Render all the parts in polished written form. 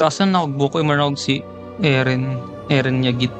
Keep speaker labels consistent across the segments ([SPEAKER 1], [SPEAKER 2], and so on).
[SPEAKER 1] Taasan na bukoy manawag si Eren. Eren niya git.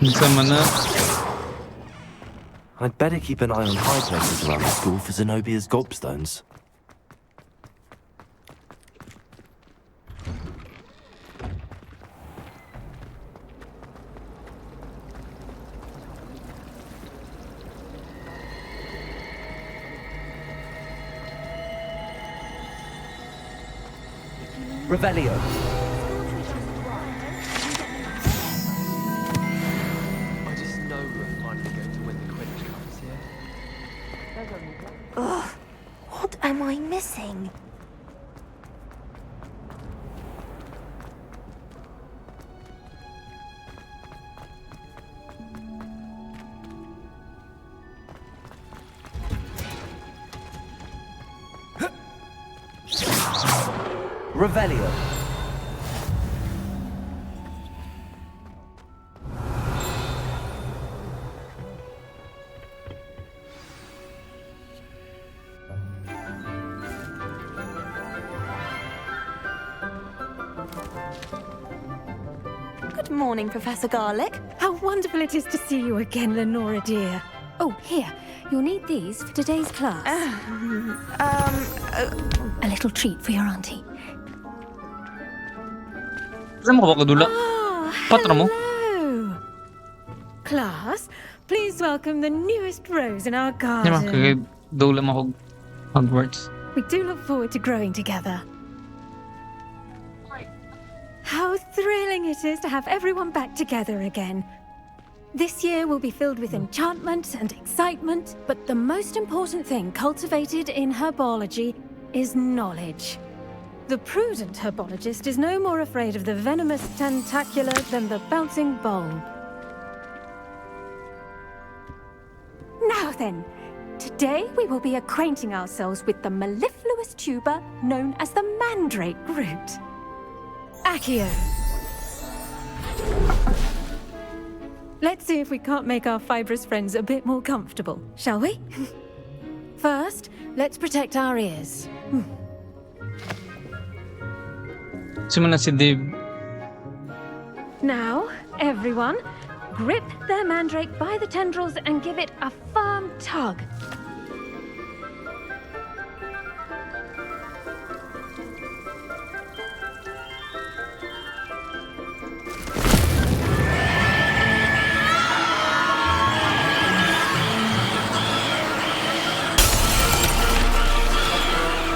[SPEAKER 1] Sama na.
[SPEAKER 2] I'd better keep an eye on high places around the school for Zenobia's gobstones. Revelio.
[SPEAKER 3] Ugh, what am I missing?
[SPEAKER 2] Revelio.
[SPEAKER 3] Good morning, Professor Garlic.
[SPEAKER 4] How wonderful it is to see you again, Lenora dear. Oh, here. You'll need these for today's class. A little treat for your auntie.
[SPEAKER 1] Saan mo ka kadula? Patra mo?
[SPEAKER 4] Hello. Class, please welcome the newest rose in our
[SPEAKER 1] Di ba?
[SPEAKER 4] garden.
[SPEAKER 1] Kaya daw lang ako Hogwarts.
[SPEAKER 4] We do look forward to growing together. How thrilling it is to have everyone back together again. This year will be filled with enchantment and excitement, but the most important thing cultivated in herbology is knowledge. The prudent herbologist is no more afraid of the venomous tentacula than the bouncing bulb. Now then, today we will be acquainting ourselves with the mellifluous tuber known as the mandrake root. Accio. Let's see if we can't make our fibrous friends a bit more comfortable, shall we? First, let's protect our ears.
[SPEAKER 1] Sumana si Dave.
[SPEAKER 4] Now, everyone, grip their mandrake by the tendrils and give it a firm tug.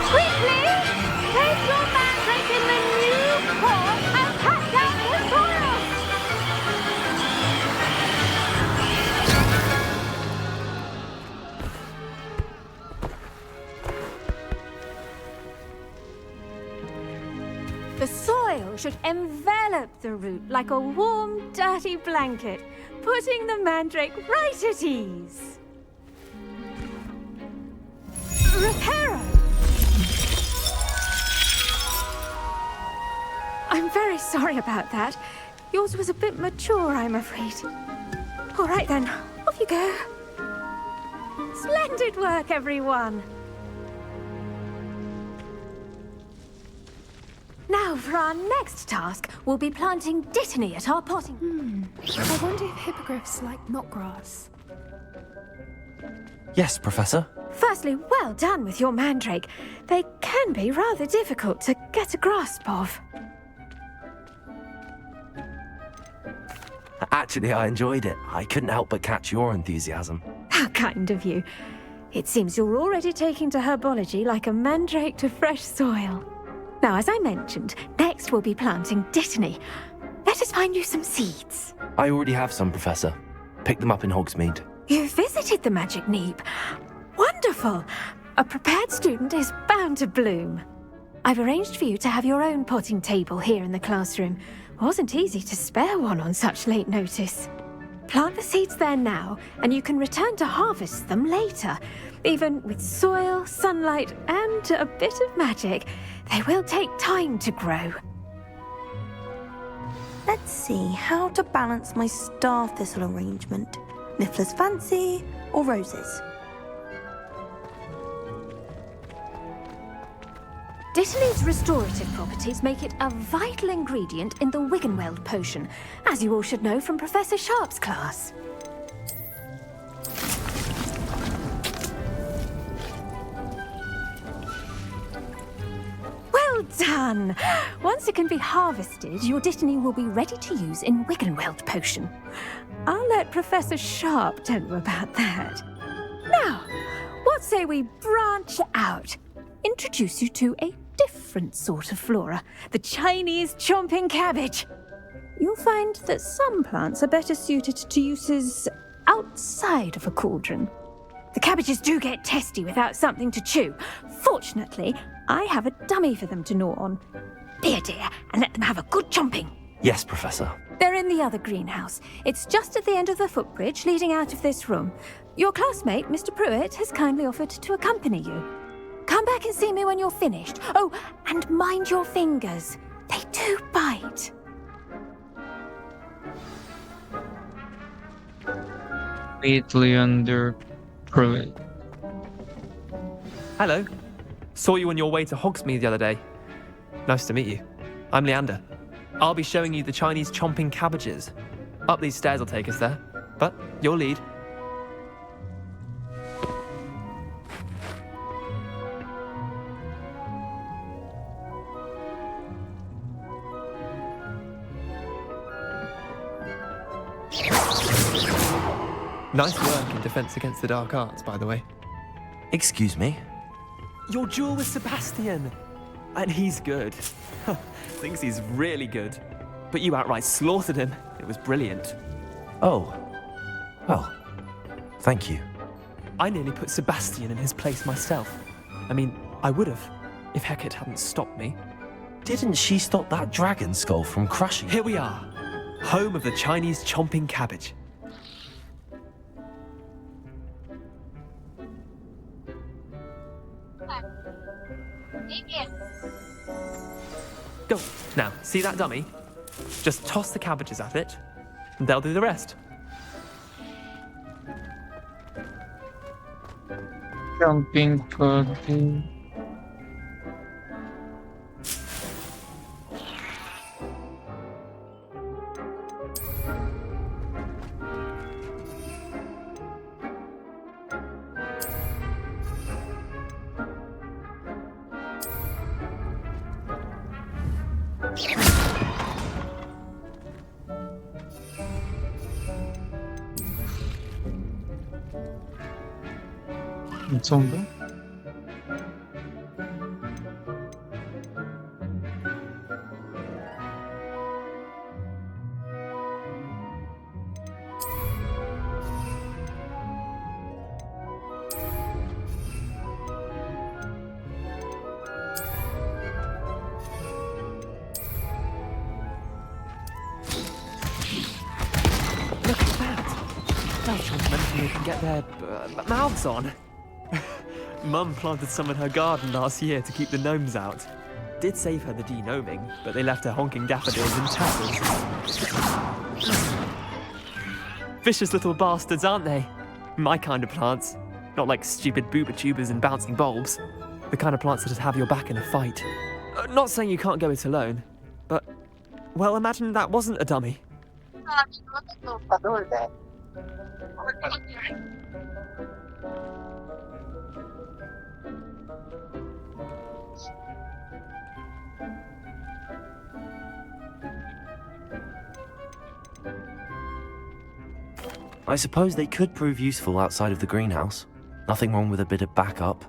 [SPEAKER 4] Quickly, place your mandrake in the new pot and pat down the soil. The soil should envelop the root like a warm, dirty blanket, putting the mandrake right at ease. Reparo! I'm very sorry about that. Yours was a bit mature, I'm afraid. All right then, off you go. Splendid work, everyone. Now, for our next task, we'll be planting dittany at our potting.
[SPEAKER 5] I wonder if hippogriffs like knotgrass.
[SPEAKER 2] Yes, Professor.
[SPEAKER 4] Firstly, well done with your mandrake. They can be rather difficult to get a grasp of.
[SPEAKER 2] Actually, I enjoyed it. I couldn't help but catch your enthusiasm.
[SPEAKER 4] How kind of you. It seems you're already taking to herbology like a mandrake to fresh soil. Now, as I mentioned, next we'll be planting dittany. Let us find you some seeds.
[SPEAKER 2] I already have some, Professor. Picked them up in Hogsmeade.
[SPEAKER 4] You visited the Magic Neep. Wonderful! A prepared student is bound to bloom. I've arranged for you to have your own potting table here in the classroom. Wasn't easy to spare one on such late notice. Plant the seeds there now, and you can return to harvest them later. Even with soil, sunlight, and a bit of magic, they will take time to grow.
[SPEAKER 3] Let's see how to balance my star thistle arrangement. Niffler's fancy or roses?
[SPEAKER 4] Dittany's restorative properties make it a vital ingredient in the Wiggenweld potion, as you all should know from Professor Sharp's class. Well done! Once it can be harvested, your dittany will be ready to use in Wiggenweld potion. I'll let Professor Sharp tell you about that. Now, what say we branch out? Introduce you to a different sort of flora, the Chinese chomping cabbage. You'll find that some plants are better suited to uses outside of a cauldron. The cabbages do get testy without something to chew. Fortunately, I have a dummy for them to gnaw on. Be a dear and let them have a good chomping.
[SPEAKER 2] Yes, Professor.
[SPEAKER 4] They're in the other greenhouse. It's just at the end of the footbridge leading out of this room. Your classmate, Mr. Pruitt, has kindly offered to accompany you. Come back and see me when you're finished. Oh, and mind your fingers. They do bite.
[SPEAKER 1] Neatly under Pruitt.
[SPEAKER 6] Hello. Saw you on your way to Hogsmeade the other day. Nice to meet you. I'm Leander. I'll be showing you the Chinese chomping cabbages. Up these stairs will take us there, but your lead. Nice work in Defense Against the Dark Arts, by the way.
[SPEAKER 2] Excuse me?
[SPEAKER 6] Your duel with Sebastian! And he's good. Thinks he's really good. But you outright slaughtered him. It was brilliant.
[SPEAKER 2] Oh. Well, thank you.
[SPEAKER 6] I nearly put Sebastian in his place myself. I mean, I would have, if Hecate hadn't stopped me.
[SPEAKER 2] Didn't she stop that dragon skull from crushing?
[SPEAKER 6] Here we are, home of the Chinese chomping cabbage. Go. Now, see that dummy? Just toss the cabbages at it, and they'll do the rest.
[SPEAKER 1] Jumping pudding. 이 정도?
[SPEAKER 6] Look at that! Now children can get their mouths on. Mum planted some in her garden last year to keep the gnomes out. Did save her the de-gnoming, but they left her honking daffodils in tatters. Vicious little bastards, aren't they? My kind of plants. Not like stupid booba tubers and bouncing bulbs. The kind of plants that just have your back in a fight. Not saying you can't go it alone, but, well, imagine that wasn't a dummy.
[SPEAKER 2] I suppose they could prove useful outside of the greenhouse. Nothing wrong with a bit of backup,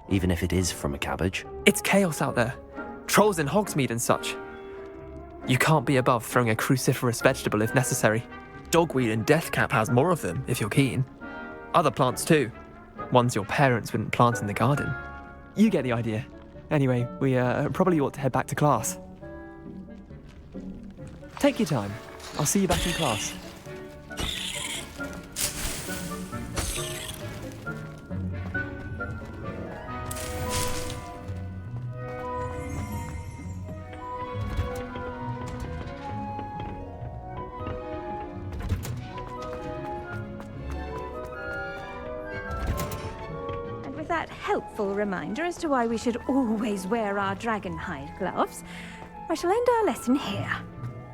[SPEAKER 2] even if it is from a cabbage.
[SPEAKER 6] It's chaos out there. Trolls in Hogsmeade and such. You can't be above throwing a cruciferous vegetable if necessary. Dogweed and deathcap has more of them, if you're keen. Other plants too. Ones your parents wouldn't plant in the garden. You get the idea. Anyway, we probably ought to head back to class. Take your time. I'll see you back in class.
[SPEAKER 4] That helpful reminder as to why we should always wear our dragon hide gloves, I shall end our lesson here.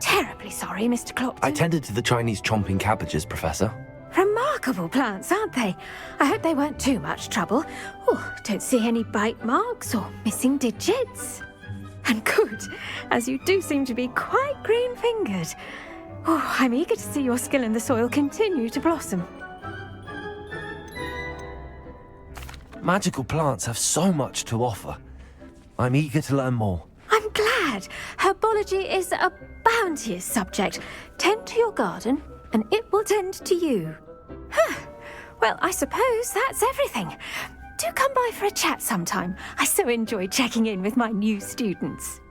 [SPEAKER 4] Terribly sorry, Mr. Clopton.
[SPEAKER 2] I tended to the Chinese chomping cabbages, Professor.
[SPEAKER 4] Remarkable plants, aren't they? I hope they weren't too much trouble. Oh, don't see any bite marks or missing digits. And good, as you do seem to be quite green-fingered. Oh, I'm eager to see your skill in the soil continue to blossom.
[SPEAKER 2] Magical plants have so much to offer. I'm eager to learn more.
[SPEAKER 4] I'm glad. Herbology is a bounteous subject. Tend to your garden, and it will tend to you. Well, I suppose that's everything. Do come by for a chat sometime. I so enjoy checking in with my new students.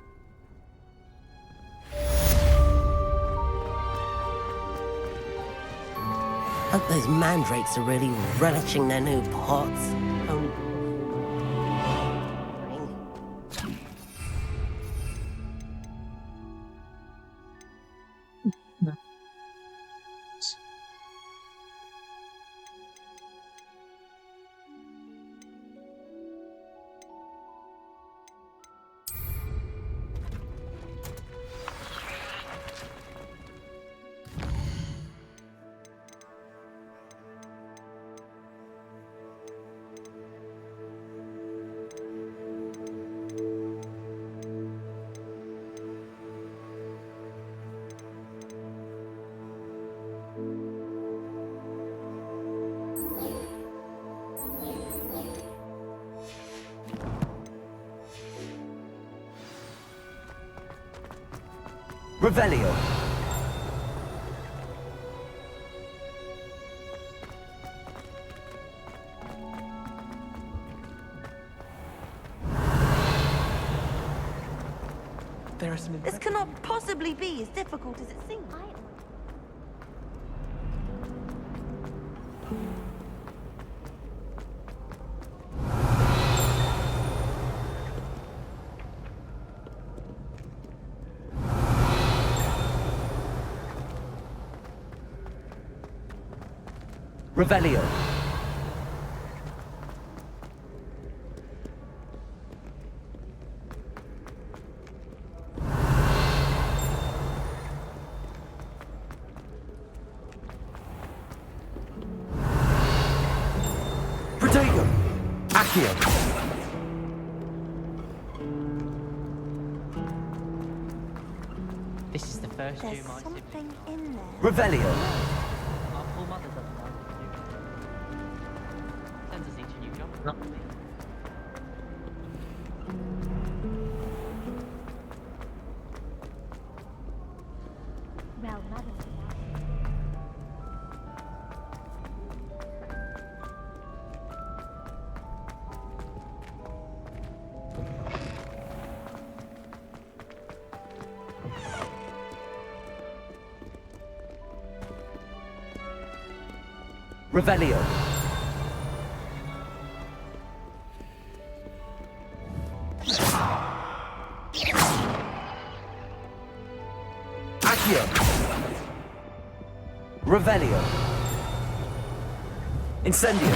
[SPEAKER 7] Hope those mandrakes are really relishing their new pots.
[SPEAKER 2] Revelio.
[SPEAKER 6] There are some
[SPEAKER 3] This cannot possibly be as difficult as it seems.
[SPEAKER 2] Revelio. Protego. Accio.
[SPEAKER 8] This is the first
[SPEAKER 3] There's
[SPEAKER 8] Doom I've
[SPEAKER 3] something in there.
[SPEAKER 2] Revelio.
[SPEAKER 8] Our poor mother doesn't know what to do. Sends us each a new job.
[SPEAKER 1] No.
[SPEAKER 4] Well, madam.
[SPEAKER 2] Revelio. Accio. Revelio. Incendio.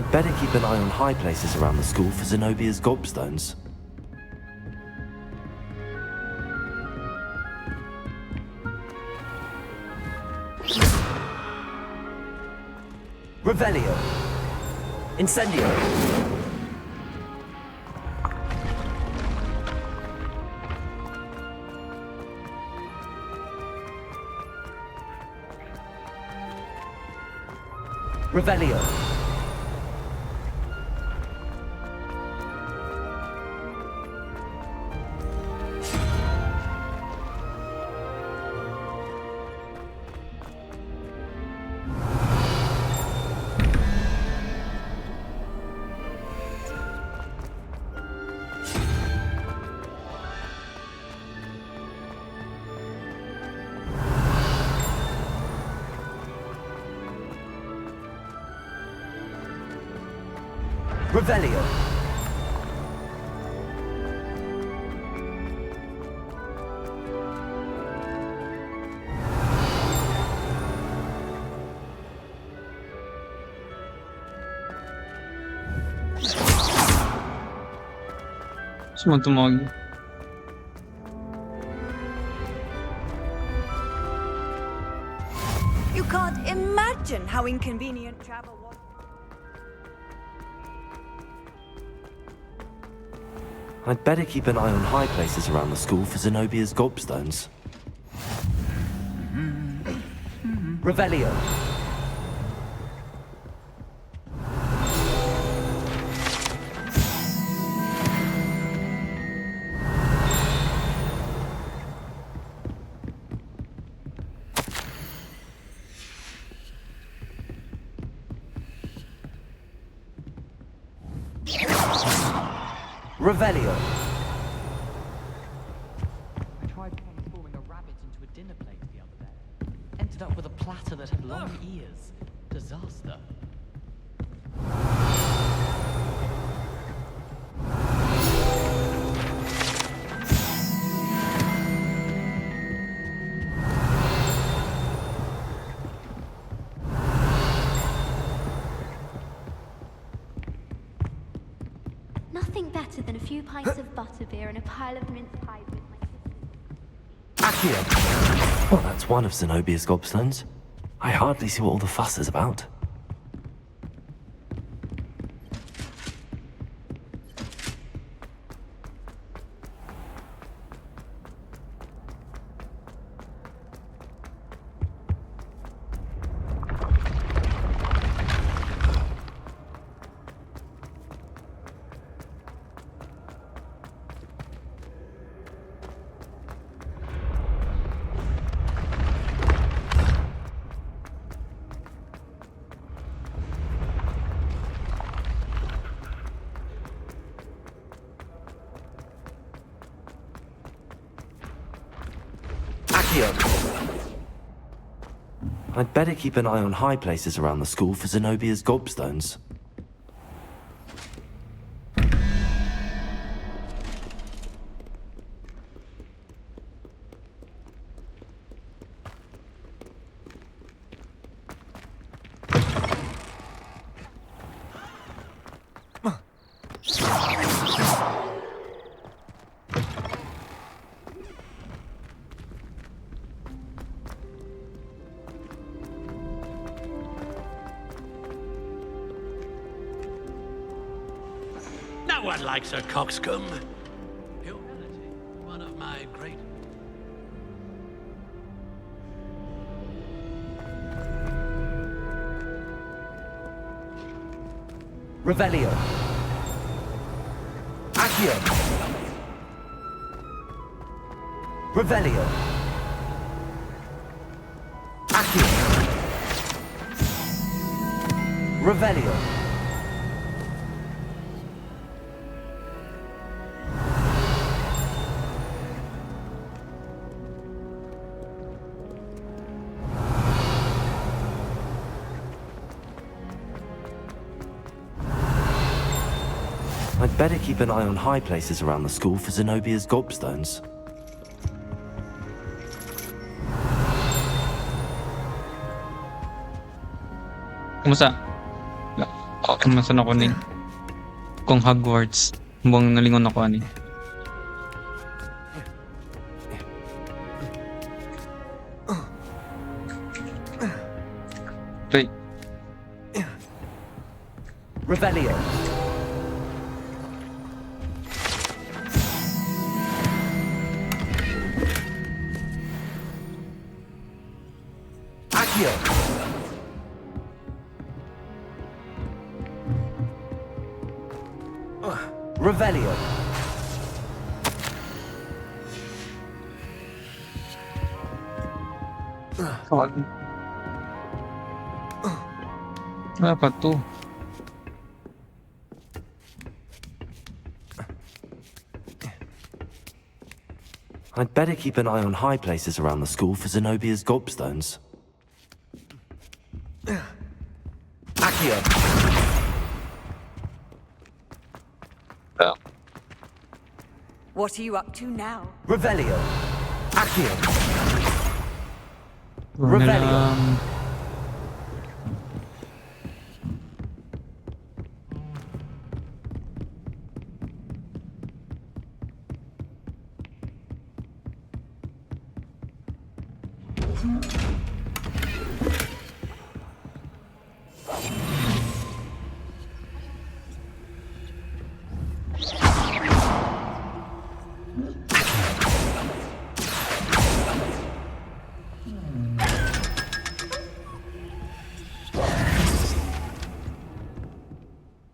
[SPEAKER 2] I'd better keep an eye on high places around the school for Zenobia's gobstones. Revelio. Incendio. Revelio. Revelio.
[SPEAKER 1] Saan tumawag?
[SPEAKER 9] You can't imagine how inconvenient travel was.
[SPEAKER 2] I'd better keep an eye on high places around the school for Zenobia's gobstones. Revelio. Revelio.
[SPEAKER 8] I tried transforming a rabbit into a dinner plate the other day. Ended up with a platter that had long ears. Disaster.
[SPEAKER 10] Nothing better than a few pints of butterbeer and a pile of mince pies with my
[SPEAKER 2] Accio. Well, that's one of Zenobia's gobstones. I hardly see what all the fuss is about. I'd better keep an eye on high places around the school for Zenobia's gobstones.
[SPEAKER 11] No one likes a coxcomb. Humanity, one of my great...
[SPEAKER 2] Revelio. Accio. Revelio. Accio. Revelio. I'd better keep an eye on high places around the school for Zenobia's gobstones.
[SPEAKER 1] Kumusta? Masan ako ni kung Hogwarts. Buang nalingon ako ani. Right.
[SPEAKER 2] Revelio. Accio. Revelio.
[SPEAKER 1] God. Dapat to.
[SPEAKER 2] I'd better keep an eye on high places around the school for Zenobia's gobstones. Accio.
[SPEAKER 9] What are you up to now?
[SPEAKER 2] Revelio. Accio.
[SPEAKER 1] Revelio.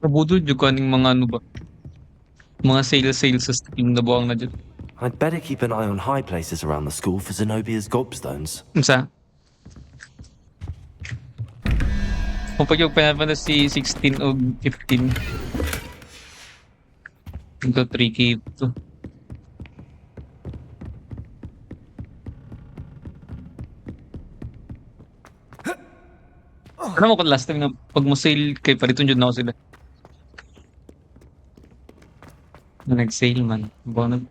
[SPEAKER 1] Kabudol jud ko aning mga ano ba? Mga sale sa Steam na buwang na jud.
[SPEAKER 2] I'd better keep an eye on high places around the school for Zenobia's gobstones.
[SPEAKER 1] Unsa? Kung pag yung pa na si 16 o 15. Ito 3K ito. Ano mo kung last time na pag mo sale kay pariton jud na ako sila. Na nag-sale man. Bonus.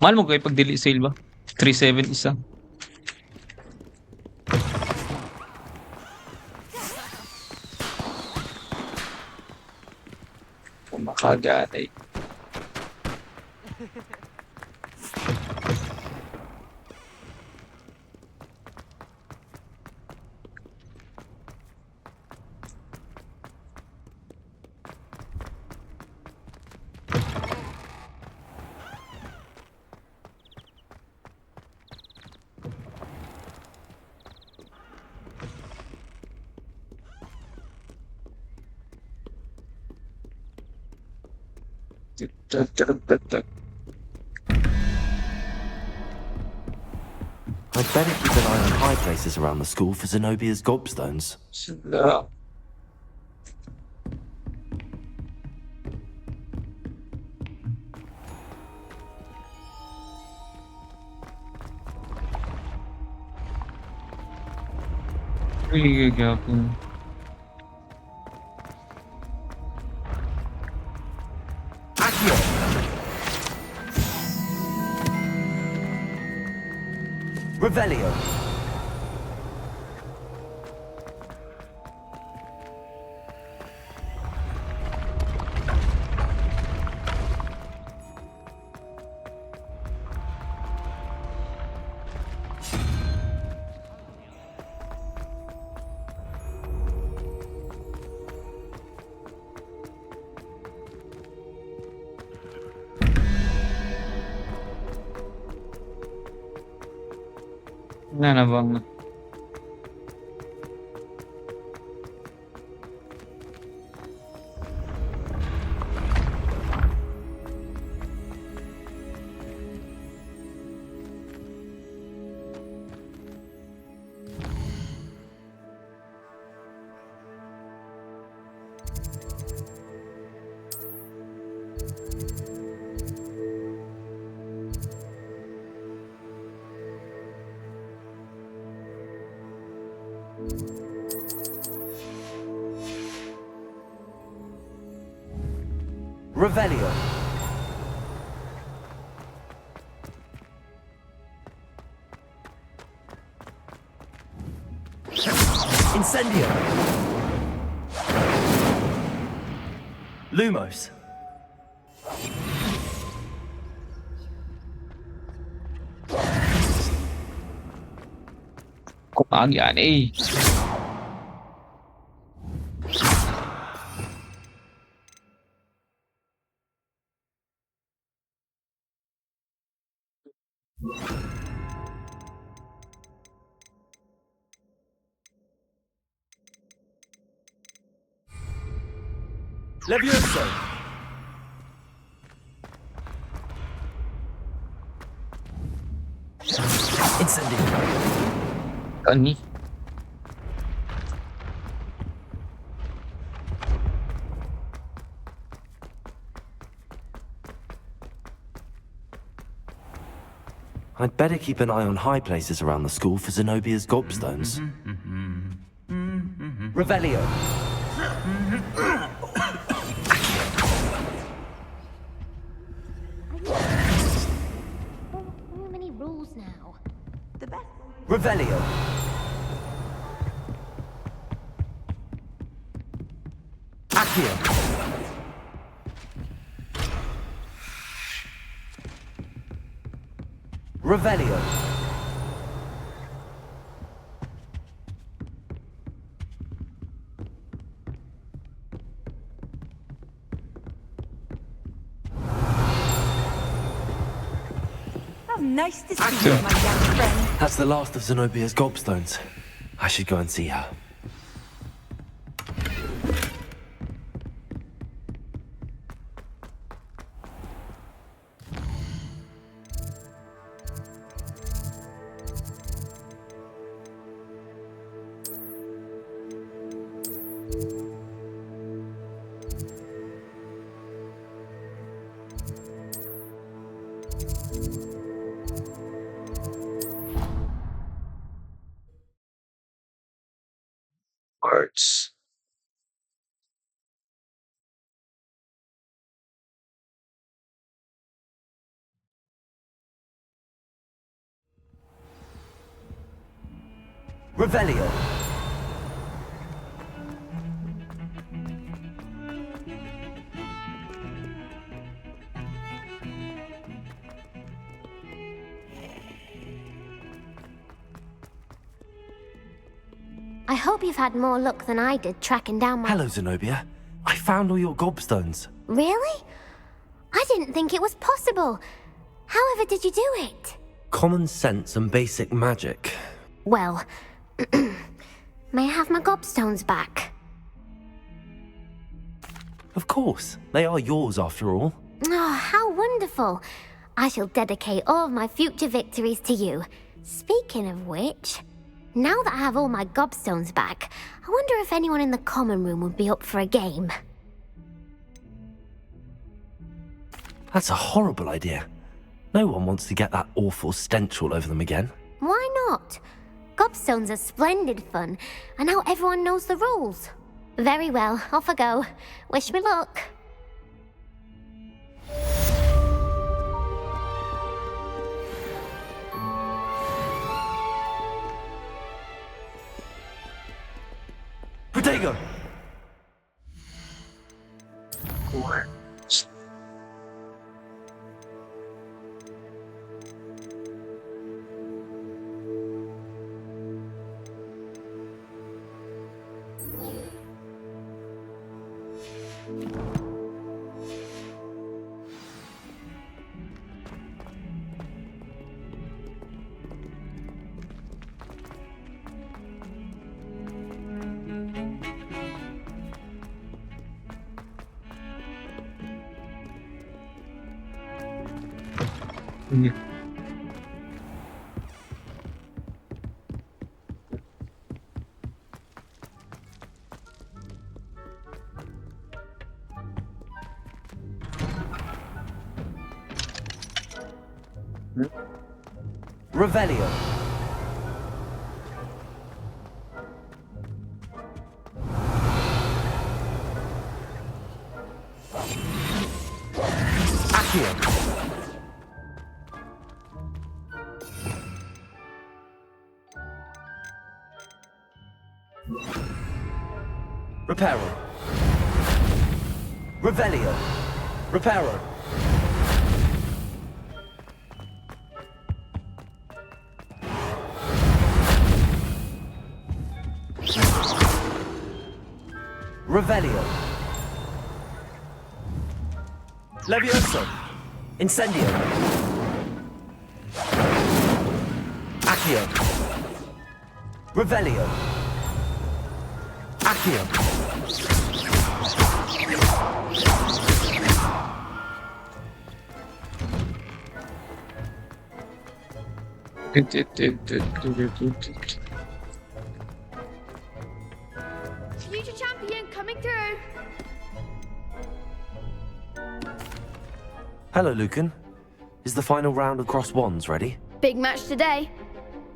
[SPEAKER 1] Mahal mo kay pag dili sale ba? 3.7 isa. Kumakaganay.
[SPEAKER 2] I'd better keep an eye on high places around the school for Zenobia's gobstones.
[SPEAKER 1] Sila. Really gagapon.
[SPEAKER 2] Accio. Revelio.
[SPEAKER 1] Na bang
[SPEAKER 2] Revelio. Incendio. Lumos.
[SPEAKER 1] Kumang yan eh.
[SPEAKER 2] Levioso. Incendio.
[SPEAKER 1] Kani.
[SPEAKER 2] I'd better keep an eye on high places around the school for Zenobia's gobstones. Revelio.
[SPEAKER 10] Too many rules now.
[SPEAKER 3] The best.
[SPEAKER 2] Revelio. Accio. Revelio.
[SPEAKER 9] How nice to see you, my young friend.
[SPEAKER 2] That's the last of Zenobia's gobstones. I should go and see her.
[SPEAKER 1] Words.
[SPEAKER 2] Revelio.
[SPEAKER 10] I hope you've had more luck than I did tracking down my...
[SPEAKER 2] Hello, Zenobia. I found all your gobstones.
[SPEAKER 10] Really? I didn't think it was possible. However did you do it?
[SPEAKER 2] Common sense and basic magic.
[SPEAKER 10] Well, may I have my gobstones back?
[SPEAKER 2] Of course. They are yours after all.
[SPEAKER 10] Oh, how wonderful. I shall dedicate all of my future victories to you. Speaking of which, now that I have all my gobstones back, I wonder if anyone in the common room would be up for a game.
[SPEAKER 2] That's a horrible idea. No one wants to get that awful stench all over them again.
[SPEAKER 10] Why not? Gobstones are splendid fun, and now everyone knows the rules. Very well, off I go. Wish me luck.
[SPEAKER 2] Protego!
[SPEAKER 1] Words. Yeah.
[SPEAKER 2] Revelio. Accio. Reparo. Revelio. Reparo. Revelio. Levioso. Incendio. Accio. Revelio. Accio.
[SPEAKER 12] Future champion coming through.
[SPEAKER 2] Hello, Lucan. Is the final round of Cross Wands ready?
[SPEAKER 12] Big match today.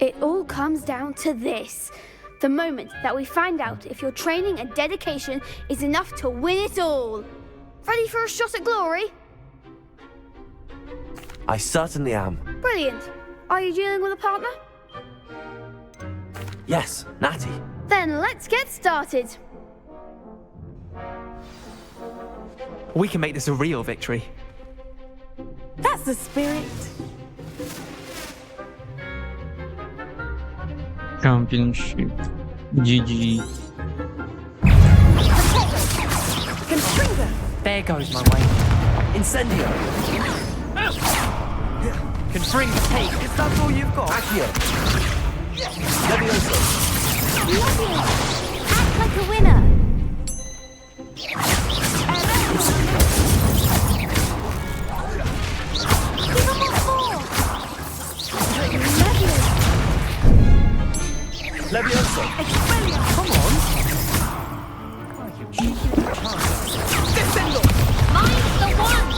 [SPEAKER 12] It all comes down to this. The moment that we find out if your training and dedication is enough to win it all. Ready for a shot at glory?
[SPEAKER 2] I certainly am.
[SPEAKER 12] Brilliant. Are you dealing with a partner?
[SPEAKER 2] Yes, Natty.
[SPEAKER 12] Then let's get started.
[SPEAKER 6] We can make this a real victory.
[SPEAKER 3] That's the spirit.
[SPEAKER 1] Championship. GG.
[SPEAKER 6] There goes my way.
[SPEAKER 2] Incendio.
[SPEAKER 6] Confringo, take. Is that all you've got?
[SPEAKER 2] Accio. Levioso.
[SPEAKER 10] Act like a winner. Give them a four.
[SPEAKER 2] Levioso.
[SPEAKER 6] Come on.
[SPEAKER 10] Mine's the one.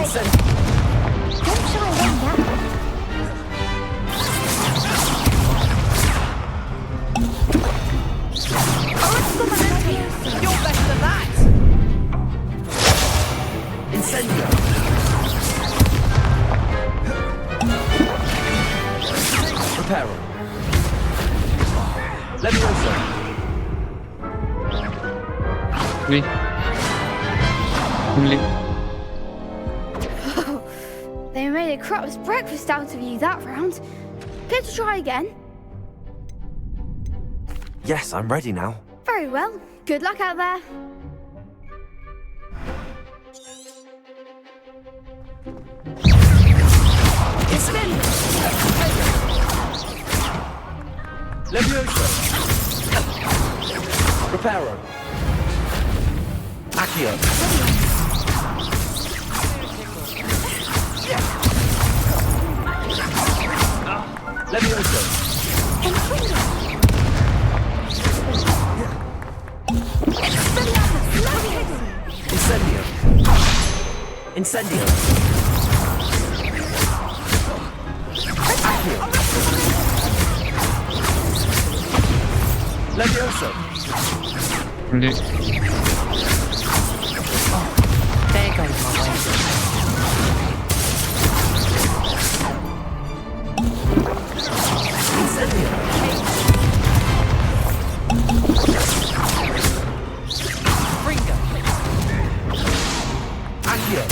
[SPEAKER 2] Incendio.
[SPEAKER 10] Don't shy away now.
[SPEAKER 9] You're better than that.
[SPEAKER 2] Incendio. Reparo. Levioso.
[SPEAKER 1] Wait. Only.
[SPEAKER 12] They made a crap's breakfast out of you that round. Care to try again?
[SPEAKER 2] Yes, I'm ready now.
[SPEAKER 12] Very well. Good luck out there.
[SPEAKER 2] Levioso. Reparo. Accio. Levioso. Incendio. Incendio. Accio. Levioso.
[SPEAKER 1] Only.
[SPEAKER 6] There goes my way.
[SPEAKER 2] Incendio.
[SPEAKER 6] Confringo.
[SPEAKER 2] Accio.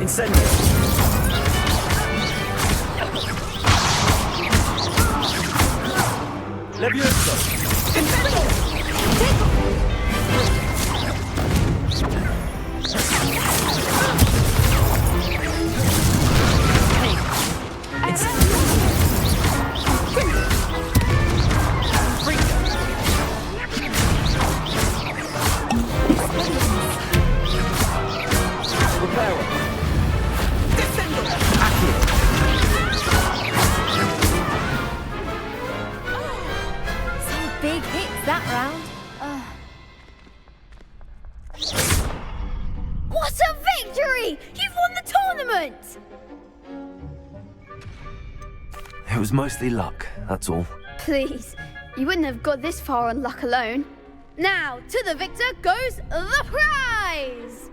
[SPEAKER 2] Incendio. Levioso. Reparo. Accio.
[SPEAKER 4] Some big hits that round.
[SPEAKER 12] What a victory! You've won the tournament!
[SPEAKER 2] It was mostly luck, that's all.
[SPEAKER 12] Please, you wouldn't have got this far on luck alone. Now, to the victor goes the prize!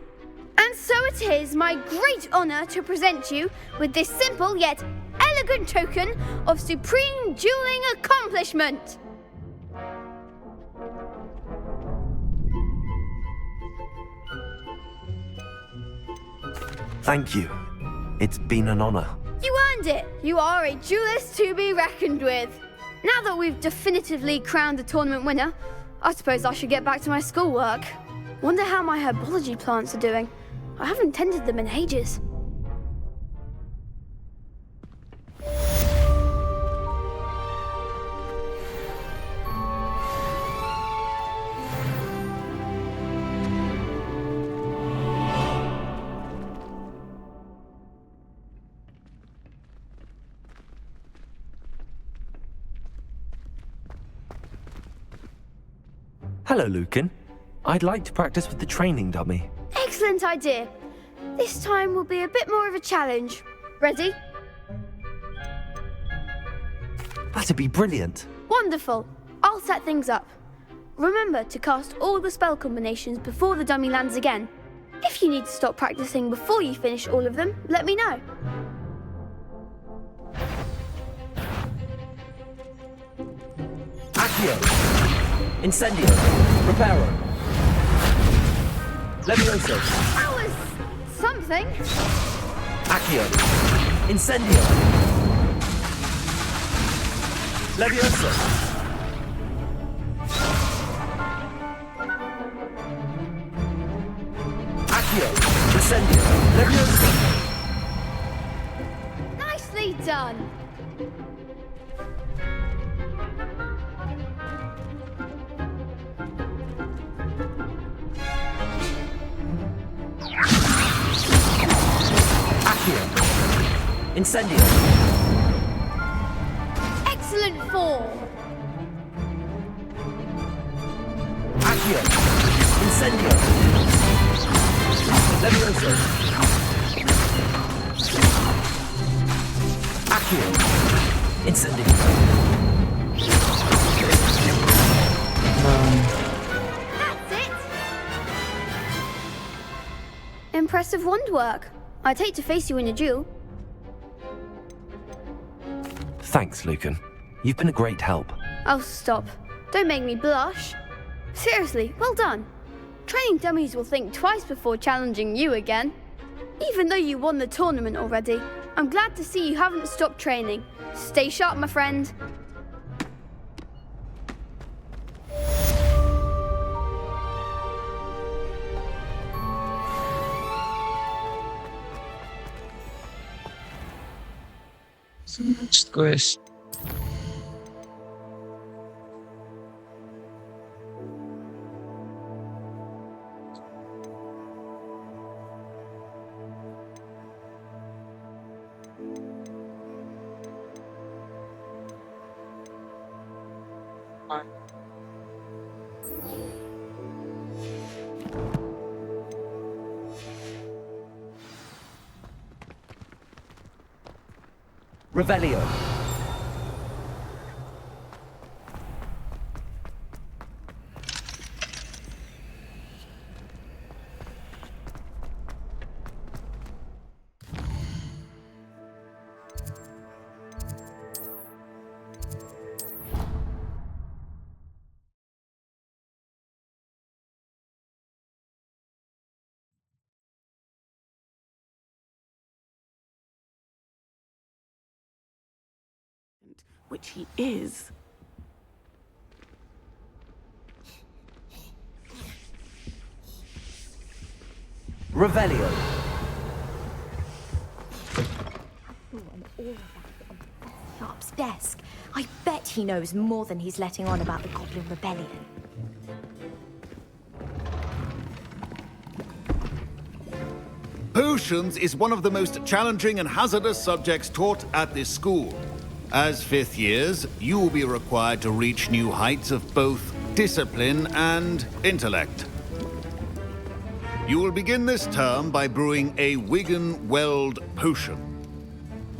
[SPEAKER 12] And so it is my great honour to present you with this simple yet elegant token of supreme dueling accomplishment.
[SPEAKER 2] Thank you. It's been an honor.
[SPEAKER 12] You earned it. You are a duelist to be reckoned with. Now that we've definitively crowned the tournament winner, I suppose I should get back to my schoolwork. Wonder how my herbology plants are doing. I haven't tended them in ages.
[SPEAKER 2] Hello, Lucan. I'd like to practice with the training dummy.
[SPEAKER 12] Excellent idea. This time will be a bit more of a challenge. Ready?
[SPEAKER 2] That'd be brilliant.
[SPEAKER 12] Wonderful. I'll set things up. Remember to cast all the spell combinations before the dummy lands again. If you need to stop practicing before you finish all of them, let me know.
[SPEAKER 2] Accio! Incendio! Reparo! Levioso!
[SPEAKER 12] That was something.
[SPEAKER 2] Accio! Incendio! Levioso! Accio! Incendio! Levioso!
[SPEAKER 12] Nicely done.
[SPEAKER 2] Incendio!
[SPEAKER 12] Excellent form.
[SPEAKER 2] Accio! Incendio! Levioso! Accio! Incendio!
[SPEAKER 12] That's it. Impressive wand work. I'd hate to face you in a duel.
[SPEAKER 2] Thanks, Lucan. You've been a great help.
[SPEAKER 12] Oh, stop. Don't make me blush. Seriously, well done. Training dummies will think twice before challenging you again. Even though you won the tournament already, I'm glad to see you haven't stopped training. Stay sharp, my friend.
[SPEAKER 1] Next quest.
[SPEAKER 2] Revelio.
[SPEAKER 13] Which he is.
[SPEAKER 2] Revelio.
[SPEAKER 14] Sharp's desk. I bet he knows more than he's letting on about the Goblin Rebellion.
[SPEAKER 15] Potions is one of the most challenging and hazardous subjects taught at this school. As fifth years, you will be required to reach new heights of both discipline and intellect. You will begin this term by brewing a Wigan-Weld potion.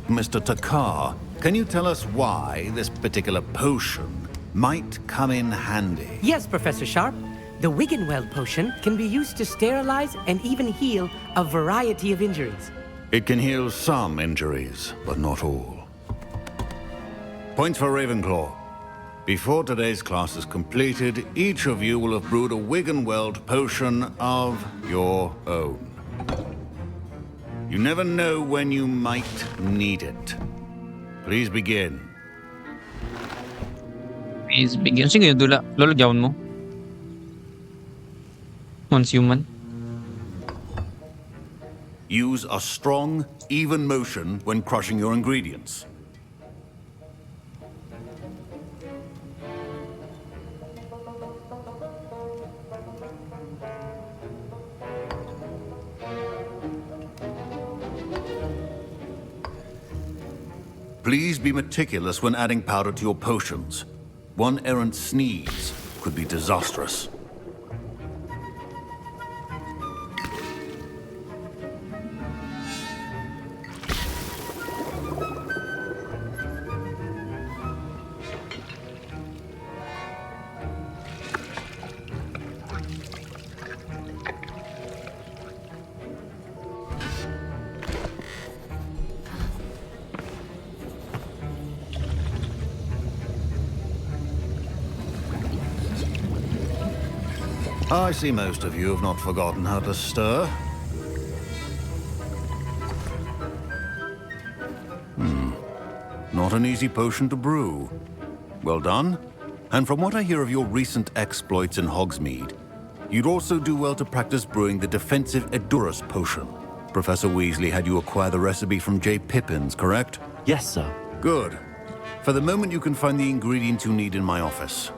[SPEAKER 15] Mr. Takar, can you tell us why this particular potion might come in handy?
[SPEAKER 16] Yes, Professor Sharp. The Wigan-Weld potion can be used to sterilize and even heal a variety of injuries.
[SPEAKER 15] It can heal some injuries, but not all. Points for Ravenclaw. Before today's class is completed, each of you will have brewed a Wiggenweld potion of your own. You never know when you might need it. Please begin.
[SPEAKER 1] Please begin. Sige, lalagyan mo. Once human.
[SPEAKER 15] Use a strong, even motion when crushing your ingredients. Please be meticulous when adding powder to your potions. One errant sneeze could be disastrous. I see most of you have not forgotten how to stir. Not an easy potion to brew. Well done. And from what I hear of your recent exploits in Hogsmeade, you'd also do well to practice brewing the defensive Edurus potion. Professor Weasley had you acquire the recipe from J. Pippins, correct?
[SPEAKER 2] Yes, sir.
[SPEAKER 15] Good. For the moment, you can find the ingredients you need in my office.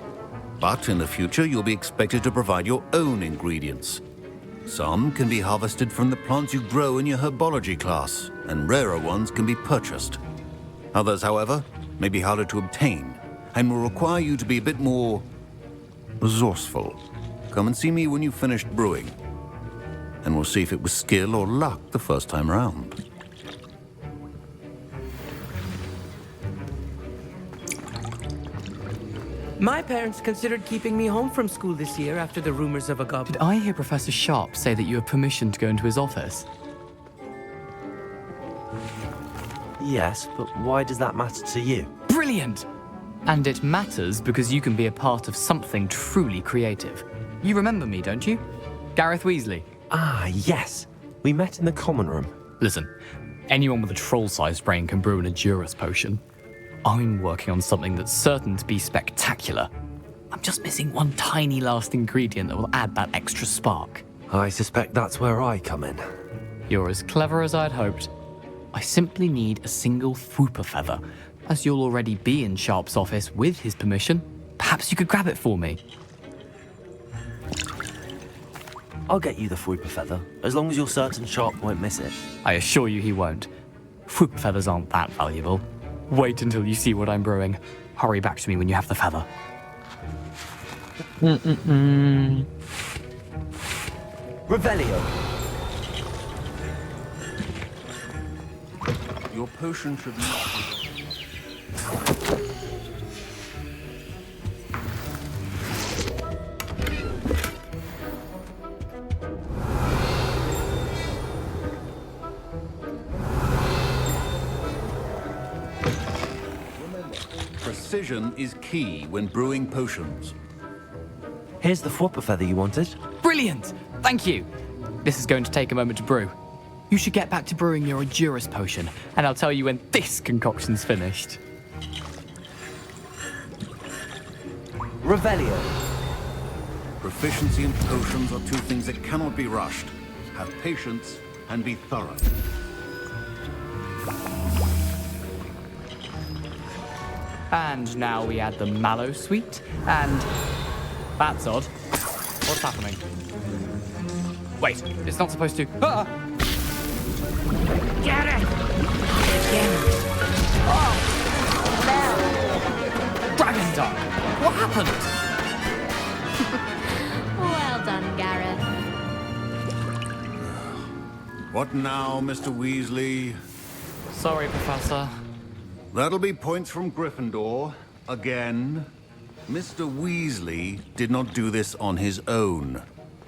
[SPEAKER 15] But in the future, you'll be expected to provide your own ingredients. Some can be harvested from the plants you grow in your herbology class, and rarer ones can be purchased. Others, however, may be harder to obtain, and will require you to be a bit more resourceful. Come and see me when you've finished brewing, and we'll see if it was skill or luck the first time around.
[SPEAKER 16] My parents considered keeping me home from school this year after the rumors of a
[SPEAKER 6] Did I hear Professor Sharp say that you have permission to go into his office?
[SPEAKER 2] Yes, but why does that matter to you?
[SPEAKER 6] Brilliant! And it matters because you can be a part of something truly creative. You remember me, don't you? Gareth Weasley.
[SPEAKER 2] Ah, yes. We met in the common room.
[SPEAKER 6] Listen, anyone with a troll-sized brain can brew an Edurus potion. I'm working on something that's certain to be spectacular. I'm just missing one tiny last ingredient that will add that extra spark.
[SPEAKER 2] I suspect that's where I come in.
[SPEAKER 6] You're as clever as I'd hoped. I simply need a single Fwooper feather. As you'll already be in Sharp's office with his permission, perhaps you could grab it for me.
[SPEAKER 2] I'll get you the Fwooper feather, as long as you're certain Sharp won't miss it.
[SPEAKER 6] I assure you he won't. Fwooper feathers aren't that valuable. Wait until you see what I'm brewing. Hurry back to me when you have the feather.
[SPEAKER 2] Revelio.
[SPEAKER 15] Your potion should not be... Precision is key when brewing potions.
[SPEAKER 2] Here's the Fwooper feather you wanted.
[SPEAKER 6] Brilliant! Thank you! This is going to take a moment to brew. You should get back to brewing your Edurus potion, and I'll tell you when this concoction's finished.
[SPEAKER 2] Revelio.
[SPEAKER 15] Proficiency in potions are two things that cannot be rushed. Have patience and be thorough.
[SPEAKER 6] And now we add the mallow sweet, and... That's odd. What's happening? Wait, it's not supposed to... Ah!
[SPEAKER 7] Get it!
[SPEAKER 6] Oh! Dragon Dog! What happened?
[SPEAKER 10] Well done, Gareth.
[SPEAKER 15] What now, Mr. Weasley?
[SPEAKER 6] Sorry, Professor.
[SPEAKER 15] That'll be points from Gryffindor. Again. Mr. Weasley did not do this on his own.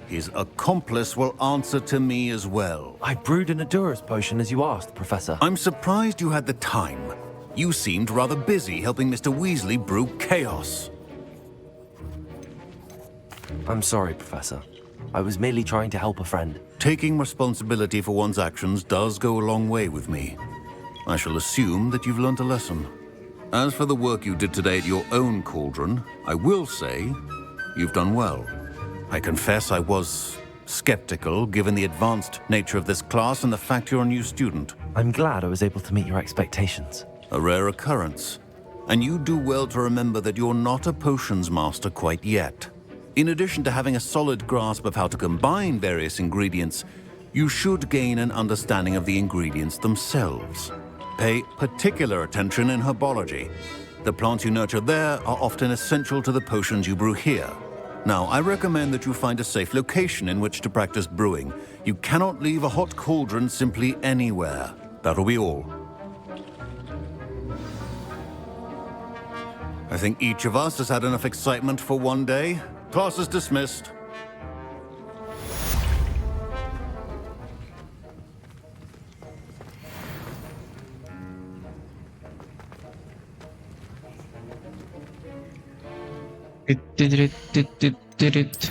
[SPEAKER 15] His accomplice will answer to me as well.
[SPEAKER 2] I brewed an Edurus potion as you asked, Professor.
[SPEAKER 15] I'm surprised you had the time. You seemed rather busy helping Mr. Weasley brew chaos.
[SPEAKER 2] I'm sorry, Professor. I was merely trying to help a friend.
[SPEAKER 15] Taking responsibility for one's actions does go a long way with me. I shall assume that you've learnt a lesson. As for the work you did today at your own cauldron, I will say you've done well. I confess I was skeptical, given the advanced nature of this class and the fact you're a new student.
[SPEAKER 2] I'm glad I was able to meet your expectations.
[SPEAKER 15] A rare occurrence. And you do well to remember that you're not a potions master quite yet. In addition to having a solid grasp of how to combine various ingredients, you should gain an understanding of the ingredients themselves. Pay particular attention in herbology. The plants you nurture there are often essential to the potions you brew here. Now, I recommend that you find a safe location in which to practice brewing. You cannot leave a hot cauldron simply anywhere. That'll be all. I think each of us has had enough excitement for one day. Class is dismissed.
[SPEAKER 1] Did it.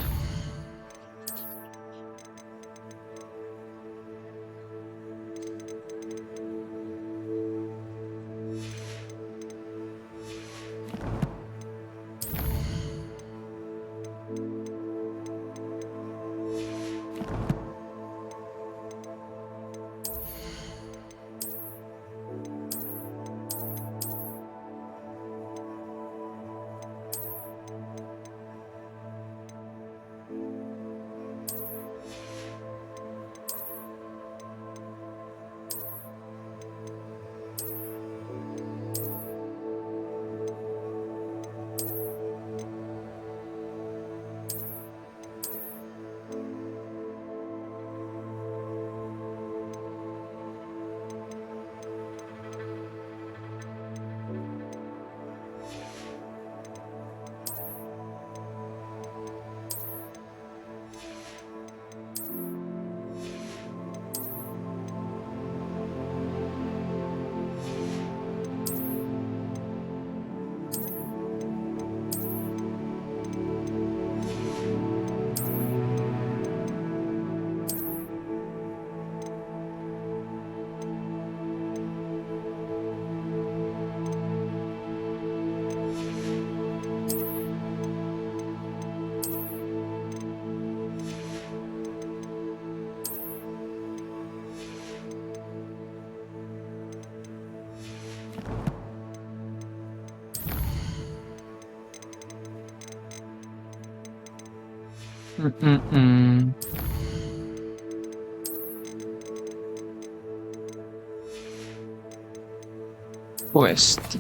[SPEAKER 1] Quest.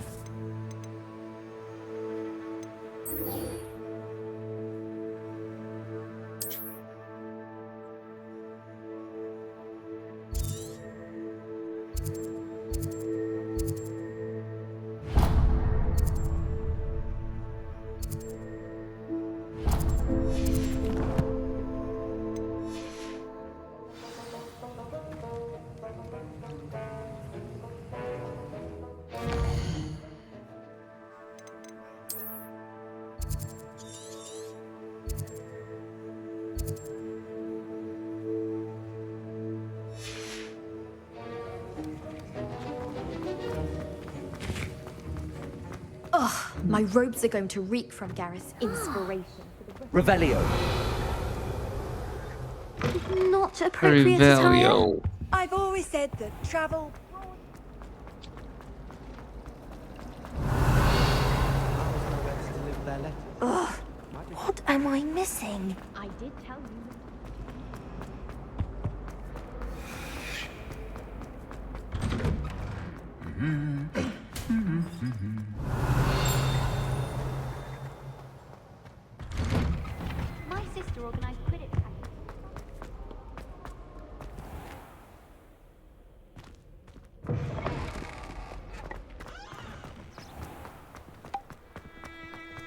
[SPEAKER 14] Ugh, my robes are going to reek from Gareth's inspiration.
[SPEAKER 16] Revelio.
[SPEAKER 3] Not appropriate attire.
[SPEAKER 1] Revelio.
[SPEAKER 9] I've always said that travel.
[SPEAKER 3] Ugh, what am I missing?
[SPEAKER 14] I did tell you.
[SPEAKER 10] My sister organised Quidditch practice.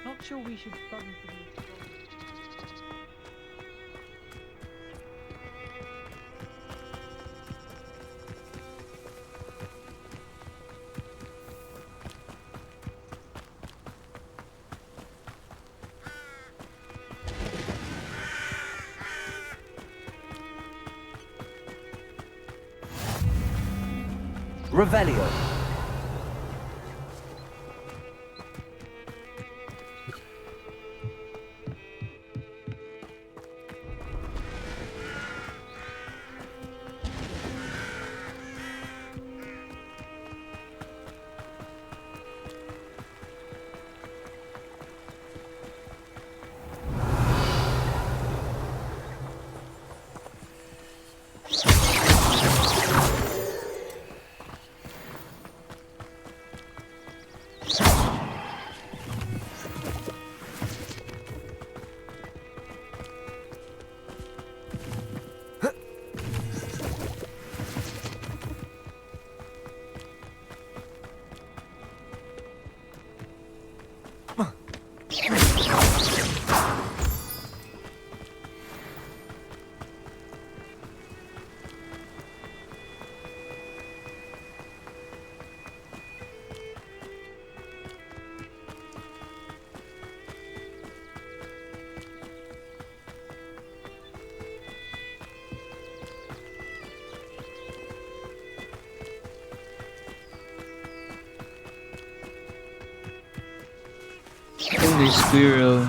[SPEAKER 8] Not sure we should study for these.
[SPEAKER 2] Revelio.
[SPEAKER 1] Holy squirrel.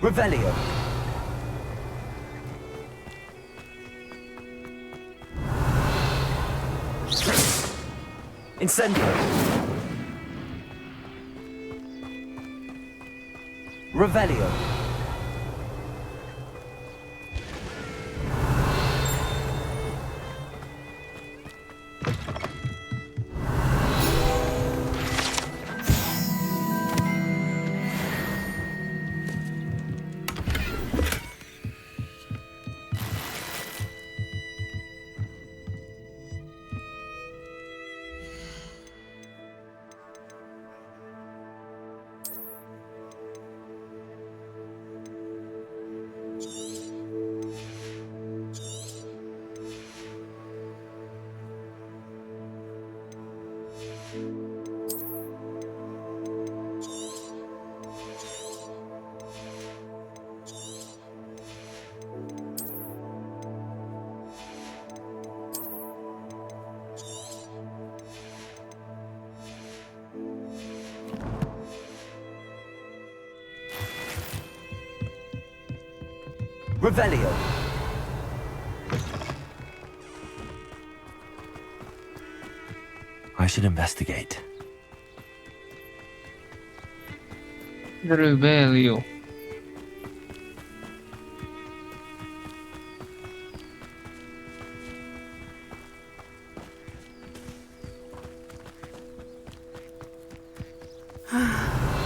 [SPEAKER 2] Revelio. Incendio. Revelio. Revelio. I should investigate.
[SPEAKER 1] Revelio.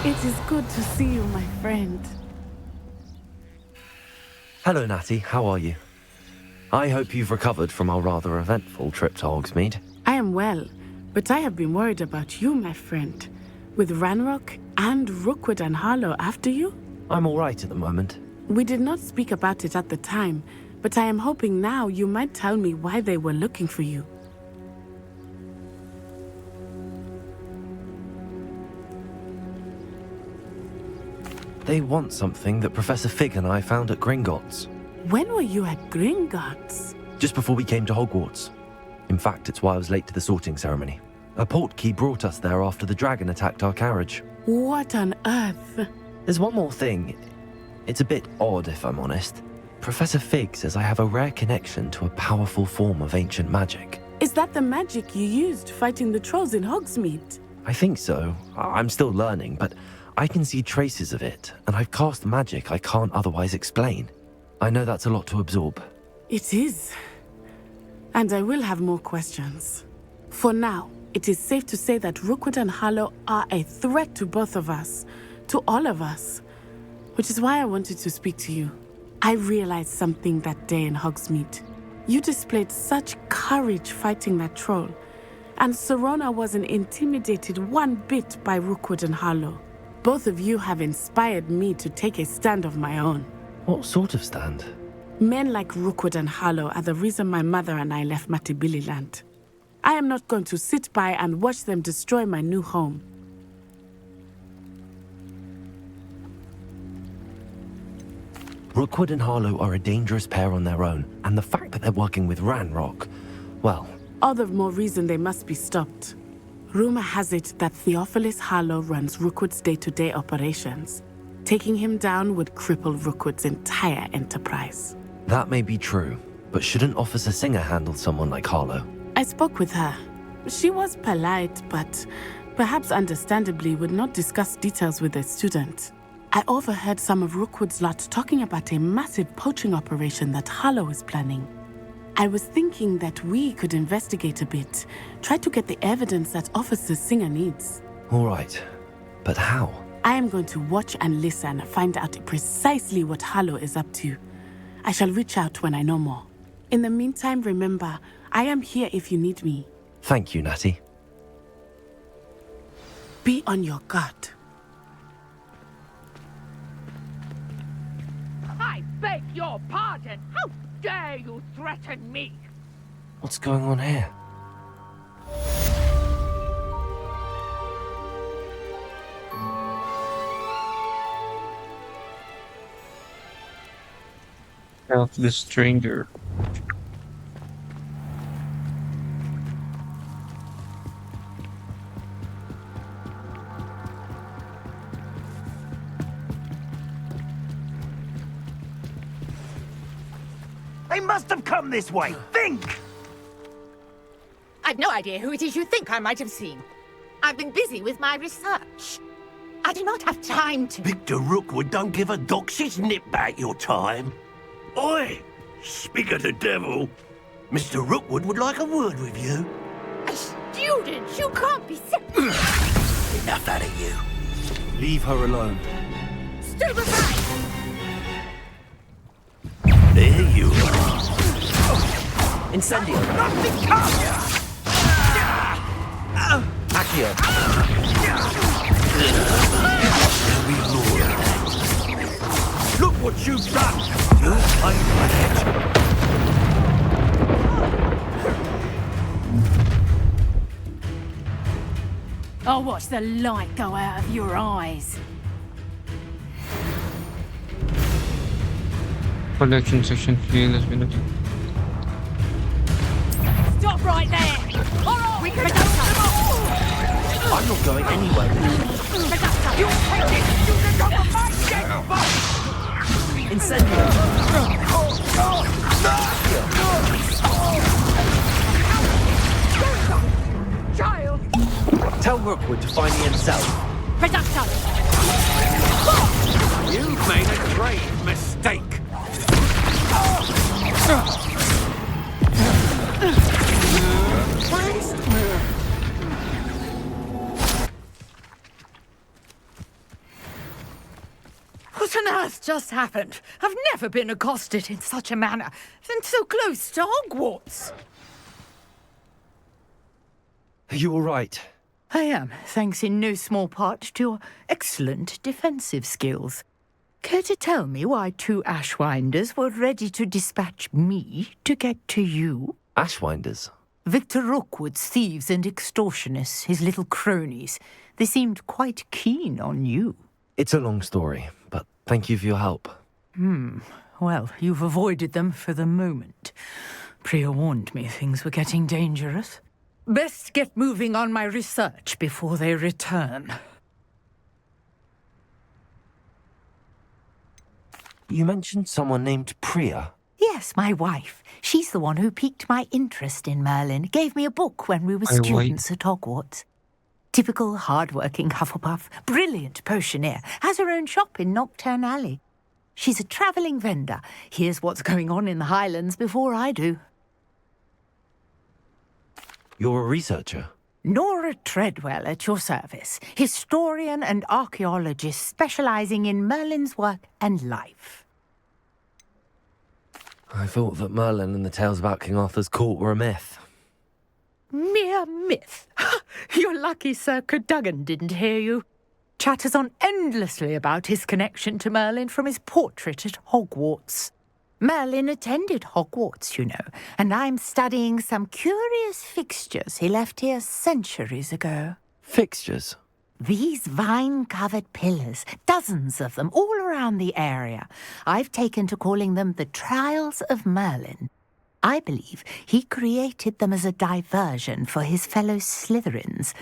[SPEAKER 13] It is good to see you, my friend.
[SPEAKER 2] Hello, Natty. How are you? I hope you've recovered from our rather eventful trip to Hogsmeade.
[SPEAKER 13] I am well, but I have been worried about you, my friend. With Ranrock and Rookwood and Harlow after you?
[SPEAKER 2] I'm all right at the moment.
[SPEAKER 13] We did not speak about it at the time, but I am hoping now you might tell me why they were looking for you.
[SPEAKER 2] They want something that Professor Fig and I found at Gringotts.
[SPEAKER 13] When were you at Gringotts?
[SPEAKER 2] Just before we came to Hogwarts. In fact, it's why I was late to the sorting ceremony. A portkey brought us there after the dragon attacked our carriage.
[SPEAKER 13] What on earth?
[SPEAKER 2] There's one more thing. It's a bit odd, if I'm honest. Professor Fig says I have a rare connection to a powerful form of ancient magic.
[SPEAKER 13] Is that the magic you used fighting the trolls in Hogsmeade?
[SPEAKER 2] I think so. I'm still learning, but I can see traces of it, and I've cast magic I can't otherwise explain. I know that's a lot to absorb.
[SPEAKER 13] It is. And I will have more questions. For now, it is safe to say that Rookwood and Harlow are a threat to both of us, to all of us, which is why I wanted to speak to you. I realized something that day in Hogsmeade. You displayed such courage fighting that troll, and Serona wasn't intimidated one bit by Rookwood and Harlow. Both of you have inspired me to take a stand of my own.
[SPEAKER 2] What sort of stand?
[SPEAKER 13] Men like Rookwood and Harlow are the reason my mother and I left Matabeleland. I am not going to sit by and watch them destroy my new home.
[SPEAKER 2] Rookwood and Harlow are a dangerous pair on their own, and the fact that they're working with Ranrock, well...
[SPEAKER 13] All the more reason they must be stopped. Rumor has it that Theophilus Harlow runs Rookwood's day-to-day operations. Taking him down would cripple Rookwood's entire enterprise.
[SPEAKER 2] That may be true, but shouldn't Officer Singer handle someone like Harlow?
[SPEAKER 13] I spoke with her. She was polite, but perhaps understandably would not discuss details with a student. I overheard some of Rookwood's lot talking about a massive poaching operation that Harlow is planning. I was thinking that we could investigate a bit, try to get the evidence that Officer Singer needs.
[SPEAKER 2] All right, but how?
[SPEAKER 13] I am going to watch and listen, find out precisely what Harlow is up to. I shall reach out when I know more. In the meantime, remember, I am here if you need me.
[SPEAKER 2] Thank you, Natty.
[SPEAKER 13] Be on your guard.
[SPEAKER 17] I beg your pardon! How dare you threaten me?
[SPEAKER 2] What's going on here?
[SPEAKER 1] Help the stranger.
[SPEAKER 18] They must have come this way. Think!
[SPEAKER 19] I've no idea who it is you think I might have seen. I've been busy with my research. I do not have time to...
[SPEAKER 11] Victor Rookwood don't give a doxy's nip back your time. Oi! Speak of the devil. Mr. Rookwood would like a word with you.
[SPEAKER 19] A student? You can't be serious.
[SPEAKER 11] Enough out of you.
[SPEAKER 18] Leave her alone.
[SPEAKER 19] Stupefy!
[SPEAKER 11] There you are.
[SPEAKER 2] Incendio.
[SPEAKER 18] Nothing comes!
[SPEAKER 2] Accio.
[SPEAKER 18] Look what you've done! You played with it!
[SPEAKER 14] I'll watch the light go out of your eyes.
[SPEAKER 1] Collection section field has been opened.
[SPEAKER 14] Stop right there! Alright! We can
[SPEAKER 2] I'm not going anywhere.
[SPEAKER 18] You take it! You can go for my dead body!
[SPEAKER 2] Incendio.
[SPEAKER 18] Child!
[SPEAKER 2] Tell Rookwood to find me himself.
[SPEAKER 14] Reducto!
[SPEAKER 18] You've made a grave mistake!
[SPEAKER 14] What on earth just happened? I've never been accosted in such a manner, and so close to Hogwarts.
[SPEAKER 2] Are you all right?
[SPEAKER 14] I am, thanks in no small part to your excellent defensive skills. Care to tell me why two Ashwinders were ready to dispatch me to get to you?
[SPEAKER 2] Ashwinders?
[SPEAKER 14] Victor Rookwood's thieves and extortionists, his little cronies. They seemed quite keen on you.
[SPEAKER 2] It's a long story, but thank you for your help.
[SPEAKER 14] Well, you've avoided them for the moment. Priya warned me things were getting dangerous. Best get moving on my research before they return.
[SPEAKER 2] You mentioned someone named Priya.
[SPEAKER 14] Yes, my wife. She's the one who piqued my interest in Merlin. Gave me a book when we were students at Hogwarts. Typical hard-working Hufflepuff, brilliant potioneer, has her own shop in Knockturn Alley. She's a travelling vendor. Hears what's going on in the Highlands before I do.
[SPEAKER 2] You're a researcher?
[SPEAKER 14] Nora Treadwell at your service. Historian and archaeologist specialising in Merlin's work and life.
[SPEAKER 2] I thought that Merlin and the tales about King Arthur's court were a myth.
[SPEAKER 14] Mere myth. You're lucky Sir Cadogan didn't hear you. Chatters on endlessly about his connection to Merlin from his portrait at Hogwarts. Merlin attended Hogwarts, you know, and I'm studying some curious fixtures he left here centuries ago.
[SPEAKER 2] Fixtures?
[SPEAKER 14] These vine-covered pillars, dozens of them, all around the area. I've taken to calling them the Trials of Merlin. I believe he created them as a diversion for his fellow Slytherins.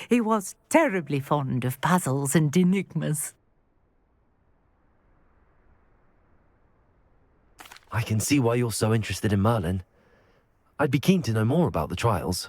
[SPEAKER 14] He was terribly fond of puzzles and enigmas.
[SPEAKER 2] I can see why you're so interested in Merlin. I'd be keen to know more about the trials.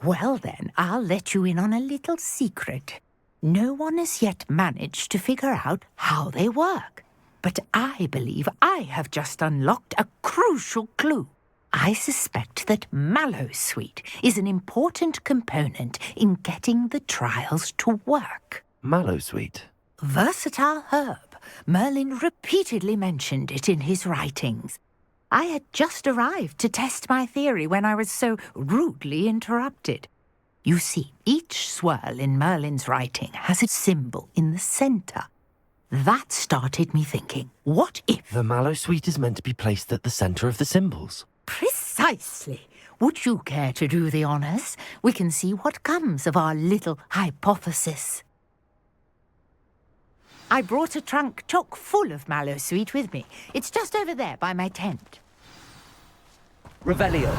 [SPEAKER 14] Well then, I'll let you in on a little secret. No one has yet managed to figure out how they work. But I believe I have just unlocked a crucial clue. I suspect that Mallowsweet is an important component in getting the trials to work.
[SPEAKER 2] Mallowsweet?
[SPEAKER 14] Versatile herb. Merlin repeatedly mentioned it in his writings. I had just arrived to test my theory when I was so rudely interrupted. You see, each swirl in Merlin's writing has a symbol in the centre. That started me thinking, what if...
[SPEAKER 2] The Mallowsweet is meant to be placed at the centre of the symbols.
[SPEAKER 14] Precisely. Would you care to do the honours? We can see what comes of our little hypothesis. I brought a trunk chock full of Mallowsweet with me. It's just over there by my tent.
[SPEAKER 16] Revelio.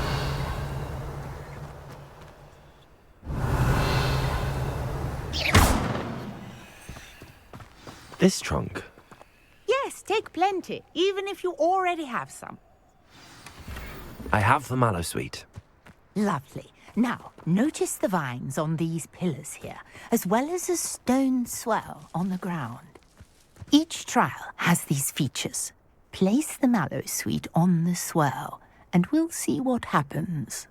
[SPEAKER 2] This trunk?
[SPEAKER 14] Yes, take plenty, even if you already have some.
[SPEAKER 2] I have the Mallowsweet.
[SPEAKER 14] Lovely. Now, notice the vines on these pillars here, as well as a stone swell on the ground. Each trial has these features. Place the Mallowsweet on the swell, and we'll see what happens.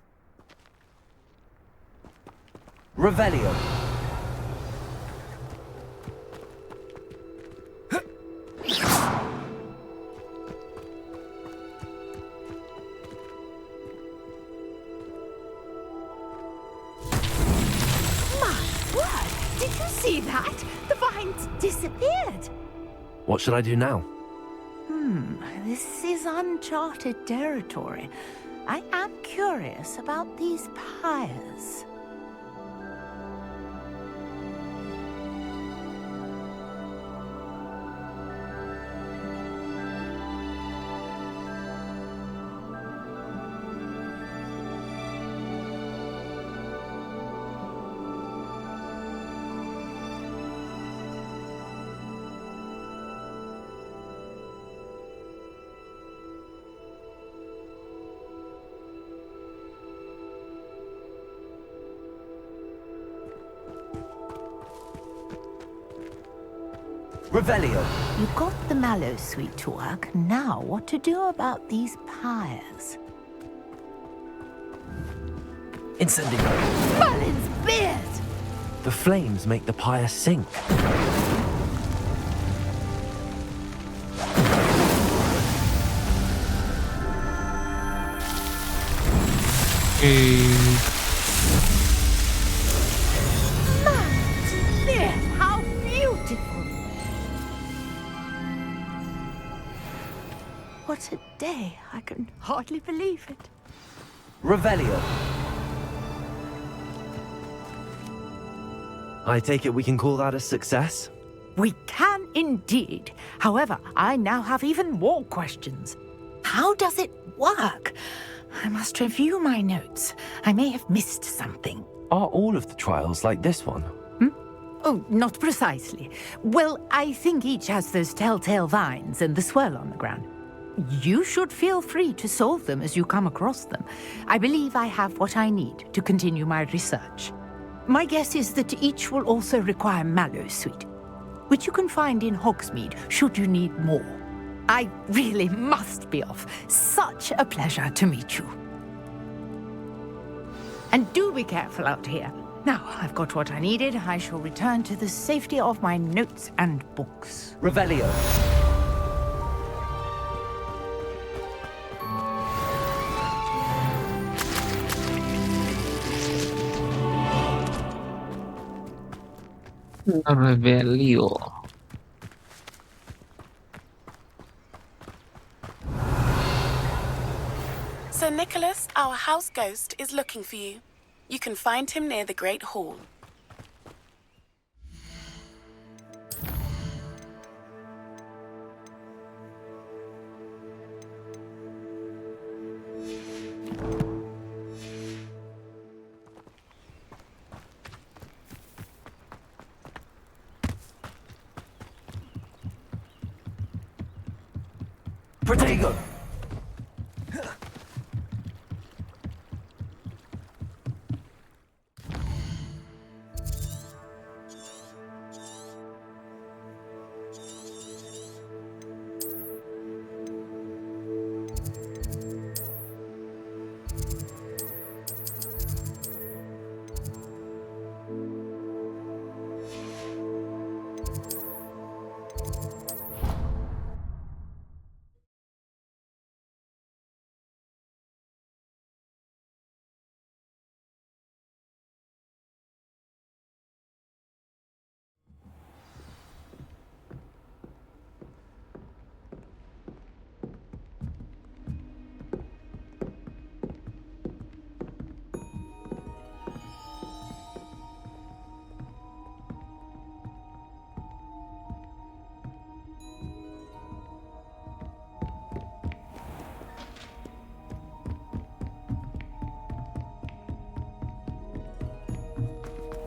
[SPEAKER 16] Revelio.
[SPEAKER 14] Did you see that? The vines disappeared.
[SPEAKER 2] What should I do now?
[SPEAKER 14] This is uncharted territory. I am curious about these pyres.
[SPEAKER 16] Revelio.
[SPEAKER 14] You got the Mallowsweet to work. Now, what to do about these pyres?
[SPEAKER 2] Incendio.
[SPEAKER 14] Merlin's beard!
[SPEAKER 2] The flames make the pyre sink.
[SPEAKER 14] Merlin's beard! How beautiful! What a day. I can hardly believe it.
[SPEAKER 16] Revelio.
[SPEAKER 2] I take it we can call that a success?
[SPEAKER 14] We can indeed. However, I now have even more questions. How does it work? I must review my notes. I may have missed something.
[SPEAKER 2] Are all of the trials like this one?
[SPEAKER 14] Oh, not precisely. Well, I think each has those telltale vines and the swirl on the ground. You should feel free to solve them as you come across them. I believe I have what I need to continue my research. My guess is that each will also require Mallowsweet, which you can find in Hogsmeade should you need more. I really must be off. Such a pleasure to meet you. And do be careful out here. Now, I've got what I needed. I shall return to the safety of my notes and books.
[SPEAKER 16] Revelio.
[SPEAKER 1] Revelio.
[SPEAKER 13] Sir Nicholas, our house ghost, is looking for you. You can find him near the Great Hall.
[SPEAKER 2] Protego!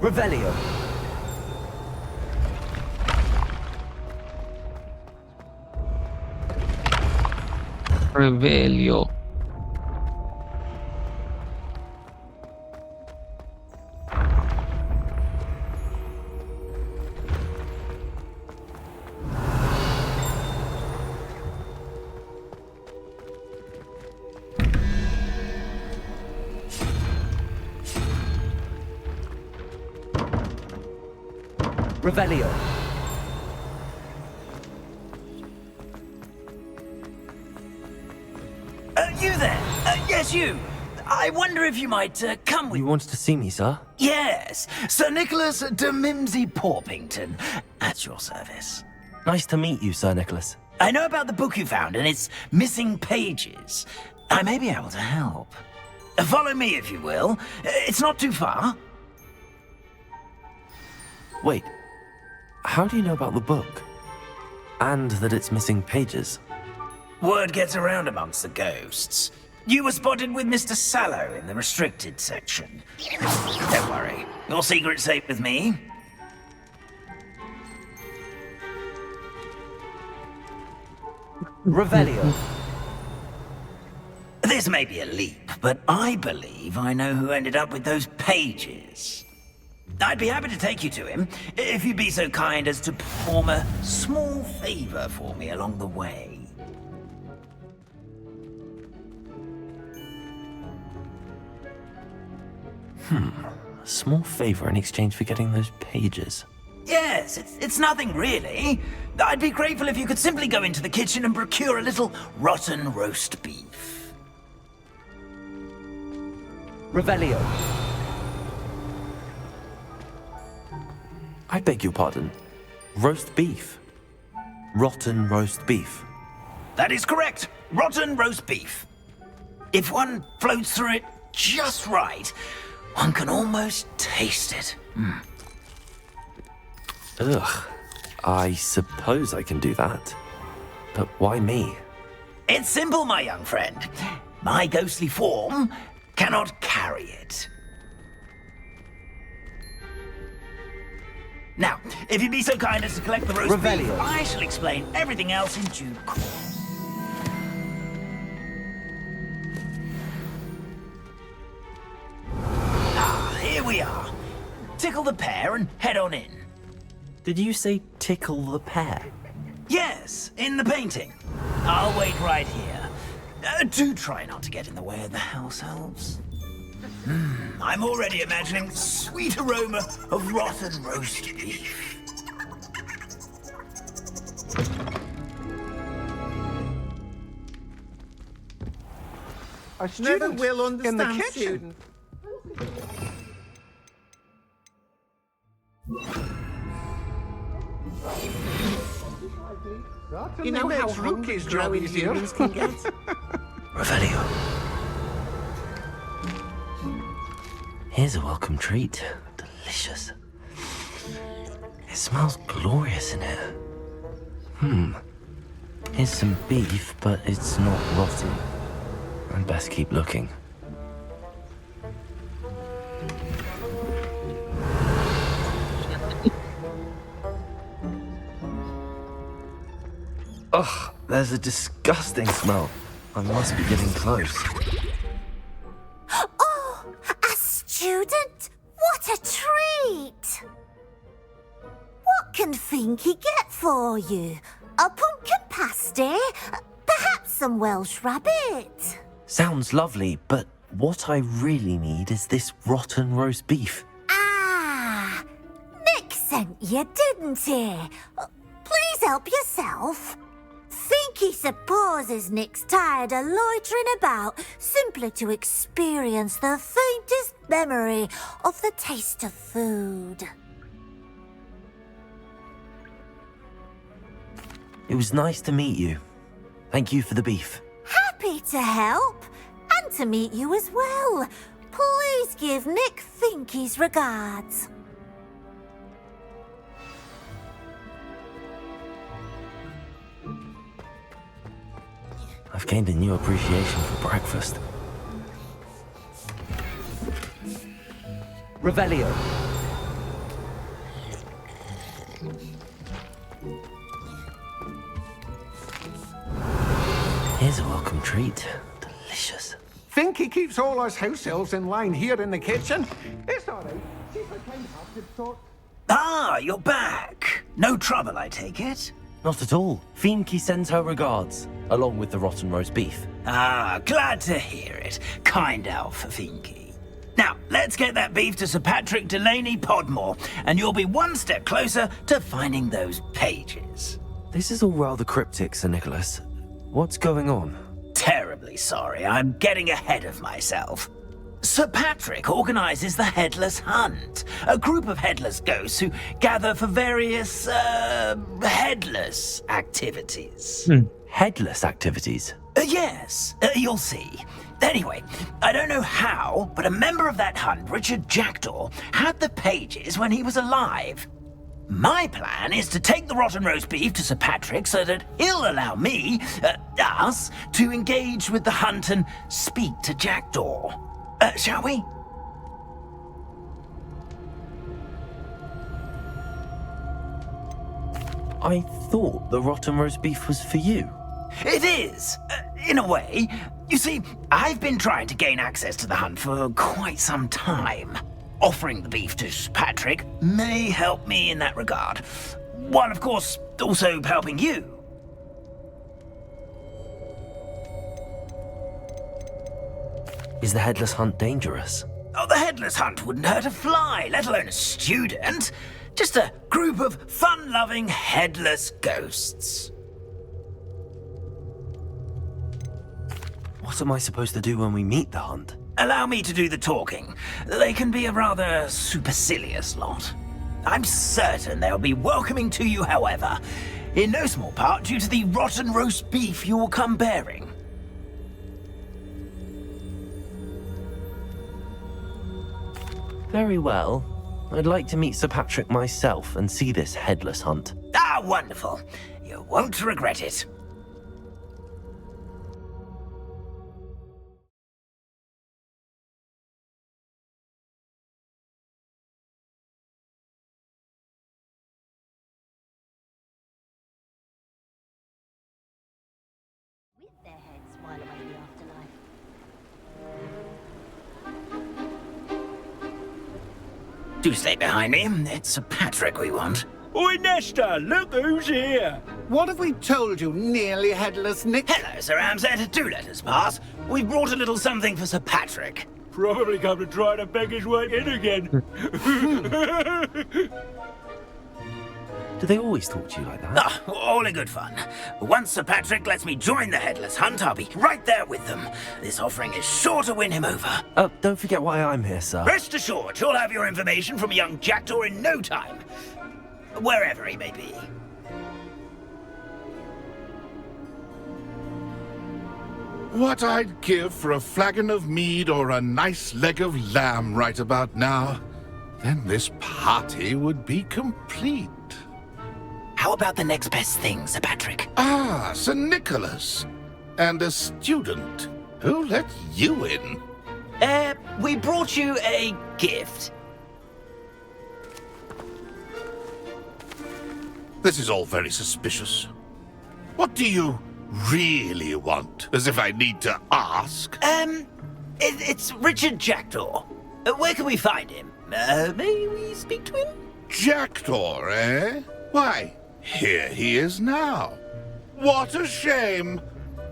[SPEAKER 2] Revelio.
[SPEAKER 1] Revelio.
[SPEAKER 2] Revelio.
[SPEAKER 20] You there? Yes, you. I wonder if you might come with...
[SPEAKER 2] You wanted to see me, sir?
[SPEAKER 20] Yes, Sir Nicholas de Mimsy Porpington, at your service.
[SPEAKER 2] Nice to meet you, Sir Nicholas.
[SPEAKER 20] I know about the book you found and its missing pages. I may be able to help. Follow me, if you will. It's not too far.
[SPEAKER 2] Wait, how do you know about the book? And that it's missing pages?
[SPEAKER 20] Word gets around amongst the ghosts. You were spotted with Mr. Sallow in the restricted section. Don't worry, your secret's safe with me.
[SPEAKER 2] Revelio.
[SPEAKER 20] This may be a leap, but I believe I know who ended up with those pages. I'd be happy to take you to him, if you'd be so kind as to perform a small favor for me along the way.
[SPEAKER 2] A small favor in exchange for getting those pages.
[SPEAKER 20] Yes, it's nothing really. I'd be grateful if you could simply go into the kitchen and procure a little rotten roast beef.
[SPEAKER 2] Revelio. I beg your pardon. Roast beef. Rotten roast beef.
[SPEAKER 20] That is correct. Rotten roast beef. If one floats through it just right, one can almost taste it.
[SPEAKER 2] Ugh. I suppose I can do that. But why me?
[SPEAKER 20] It's simple, my young friend. My ghostly form cannot carry it. Now, if you'd be so kind as to collect the roast beef, I shall explain everything else in due course. Ah, here we are. Tickle the pear and head on in.
[SPEAKER 2] Did you say tickle the pear?
[SPEAKER 20] Yes, in the painting. I'll wait right here. Do try not to get in the way of the house elves. I'm already imagining the sweet aroma of rotten roast beef.
[SPEAKER 21] A student never will understand in the kitchen. You know how hungry growing humans can get?
[SPEAKER 20] Revelio.
[SPEAKER 2] Here's a welcome treat. Delicious. It smells glorious in here. Here's some beef, but it's not rotten. I'd best keep looking. Ugh, There's a disgusting smell. I must be getting close.
[SPEAKER 10] Oh, a student? What a treat! What can Finky get for you? A pumpkin pasty? Perhaps some Welsh rabbit?
[SPEAKER 2] Sounds lovely, but what I really need is this rotten roast beef.
[SPEAKER 10] Ah, Nick sent you, didn't he? Please help yourself. Finky supposes Nick's tired of loitering about simply to experience the faintest memory of the taste of food.
[SPEAKER 2] It was nice to meet you. Thank you for the beef.
[SPEAKER 10] Happy to help, and to meet you as well. Please give Nick Finky's regards.
[SPEAKER 2] I've gained a new appreciation for breakfast.
[SPEAKER 16] Revelio.
[SPEAKER 2] Here's a welcome treat. Delicious.
[SPEAKER 21] Finky keeps all us house elves in line here in the kitchen. It's all right. She's a kind-hearted sort.
[SPEAKER 20] Ah, you're back. No trouble, I take it?
[SPEAKER 2] Not at all. Finky sends her regards, along with the rotten roast beef.
[SPEAKER 20] Ah, glad to hear it. Kind elf, Finky. Now, let's get that beef to Sir Patrick Delaney Podmore, and you'll be one step closer to finding those pages.
[SPEAKER 2] This is all rather cryptic, Sir Nicholas. What's going on?
[SPEAKER 20] Terribly sorry, I'm getting ahead of myself. Sir Patrick organises the Headless Hunt, a group of headless ghosts who gather for various, headless activities.
[SPEAKER 2] Headless activities?
[SPEAKER 20] Yes, you'll see. Anyway, I don't know how, but a member of that hunt, Richard Jackdaw, had the pages when he was alive. My plan is to take the rotten roast beef to Sir Patrick so that he'll allow me, us, to engage with the hunt and speak to Jackdaw. Shall we?
[SPEAKER 2] I thought the rotten roast beef was for you.
[SPEAKER 20] It is, in a way. You see, I've been trying to gain access to the hunt for quite some time. Offering the beef to Sir Patrick may help me in that regard. While, of course, also helping you.
[SPEAKER 2] Is the headless hunt dangerous?
[SPEAKER 20] Oh, the headless hunt wouldn't hurt a fly, let alone a student. Just a group of fun-loving headless ghosts.
[SPEAKER 2] What am I supposed to do when we meet the hunt?
[SPEAKER 20] Allow me to do the talking. They can be a rather supercilious lot. I'm certain they'll be welcoming to you, however, in no small part due to the rotten roast beef you'll come bearing.
[SPEAKER 2] Very well. I'd like to meet Sir Patrick myself and see this headless hunt.
[SPEAKER 20] Ah, wonderful. You won't regret it.
[SPEAKER 10] With their heads while away in the afterlife.
[SPEAKER 20] Do stay behind me. It's Sir Patrick we want.
[SPEAKER 21] Oi, Nesta, look who's here. What have we told you, nearly headless Nick?
[SPEAKER 20] Hello, Sir Ramsay. Do let us pass. We've brought a little something for Sir Patrick.
[SPEAKER 21] Probably come to try to beg his way in again.
[SPEAKER 2] Do they always talk to you like that?
[SPEAKER 20] Ah, all in good fun. Once Sir Patrick lets me join the Headless Hunt, I'll be right there with them. This offering is sure to win him over.
[SPEAKER 2] Don't forget why I'm here, sir.
[SPEAKER 20] Rest assured, you'll have your information from young Jackdaw in no time. Wherever he may be.
[SPEAKER 5] What I'd give for a flagon of mead or a nice leg of lamb right about now. Then this party would be complete.
[SPEAKER 20] How about the next best thing, Sir Patrick?
[SPEAKER 5] Ah, Sir Nicholas. And a student. Who let you in?
[SPEAKER 20] We brought you a gift.
[SPEAKER 5] This is all very suspicious. What do you really want? As if I need to ask.
[SPEAKER 20] It's Richard Jackdaw. Where can we find him? May we speak to him?
[SPEAKER 5] Jackdaw, eh? Why, here he is now. What a shame.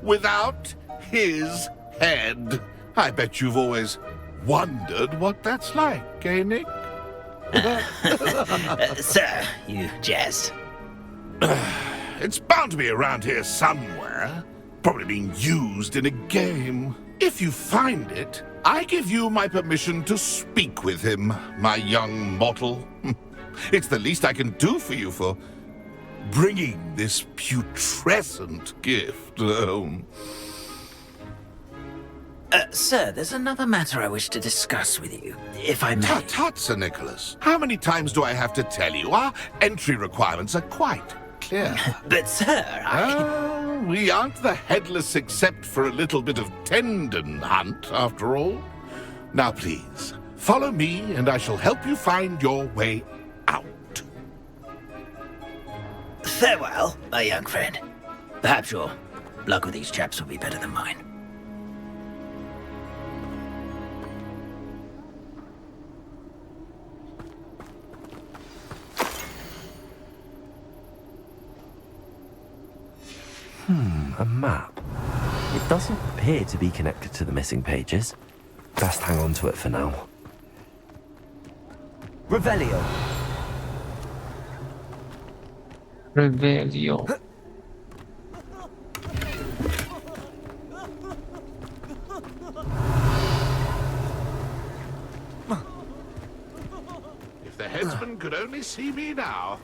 [SPEAKER 5] Without his head. I bet you've always wondered what that's like, eh, Nick?
[SPEAKER 20] Sir, you jest.
[SPEAKER 5] It's bound to be around here somewhere. Probably being used in a game. If you find it, I give you my permission to speak with him, my young mortal. It's the least I can do for you for bringing this putrescent gift home.
[SPEAKER 20] Sir, there's another matter I wish to discuss with you, if I may.
[SPEAKER 5] Tut, Sir Nicholas. How many times do I have to tell you? Our entry requirements are quite clear.
[SPEAKER 20] But, sir,
[SPEAKER 5] we aren't the headless except for a little bit of tendon hunt, after all. Now, please, follow me, and I shall help you find your way out.
[SPEAKER 20] Farewell, my young friend. Perhaps your luck with these chaps will be better than mine.
[SPEAKER 2] A map. It doesn't appear to be connected to the missing pages. Best hang on to it for now.
[SPEAKER 20] Revelio.
[SPEAKER 1] Revelio.
[SPEAKER 5] If the headsman could only see me now.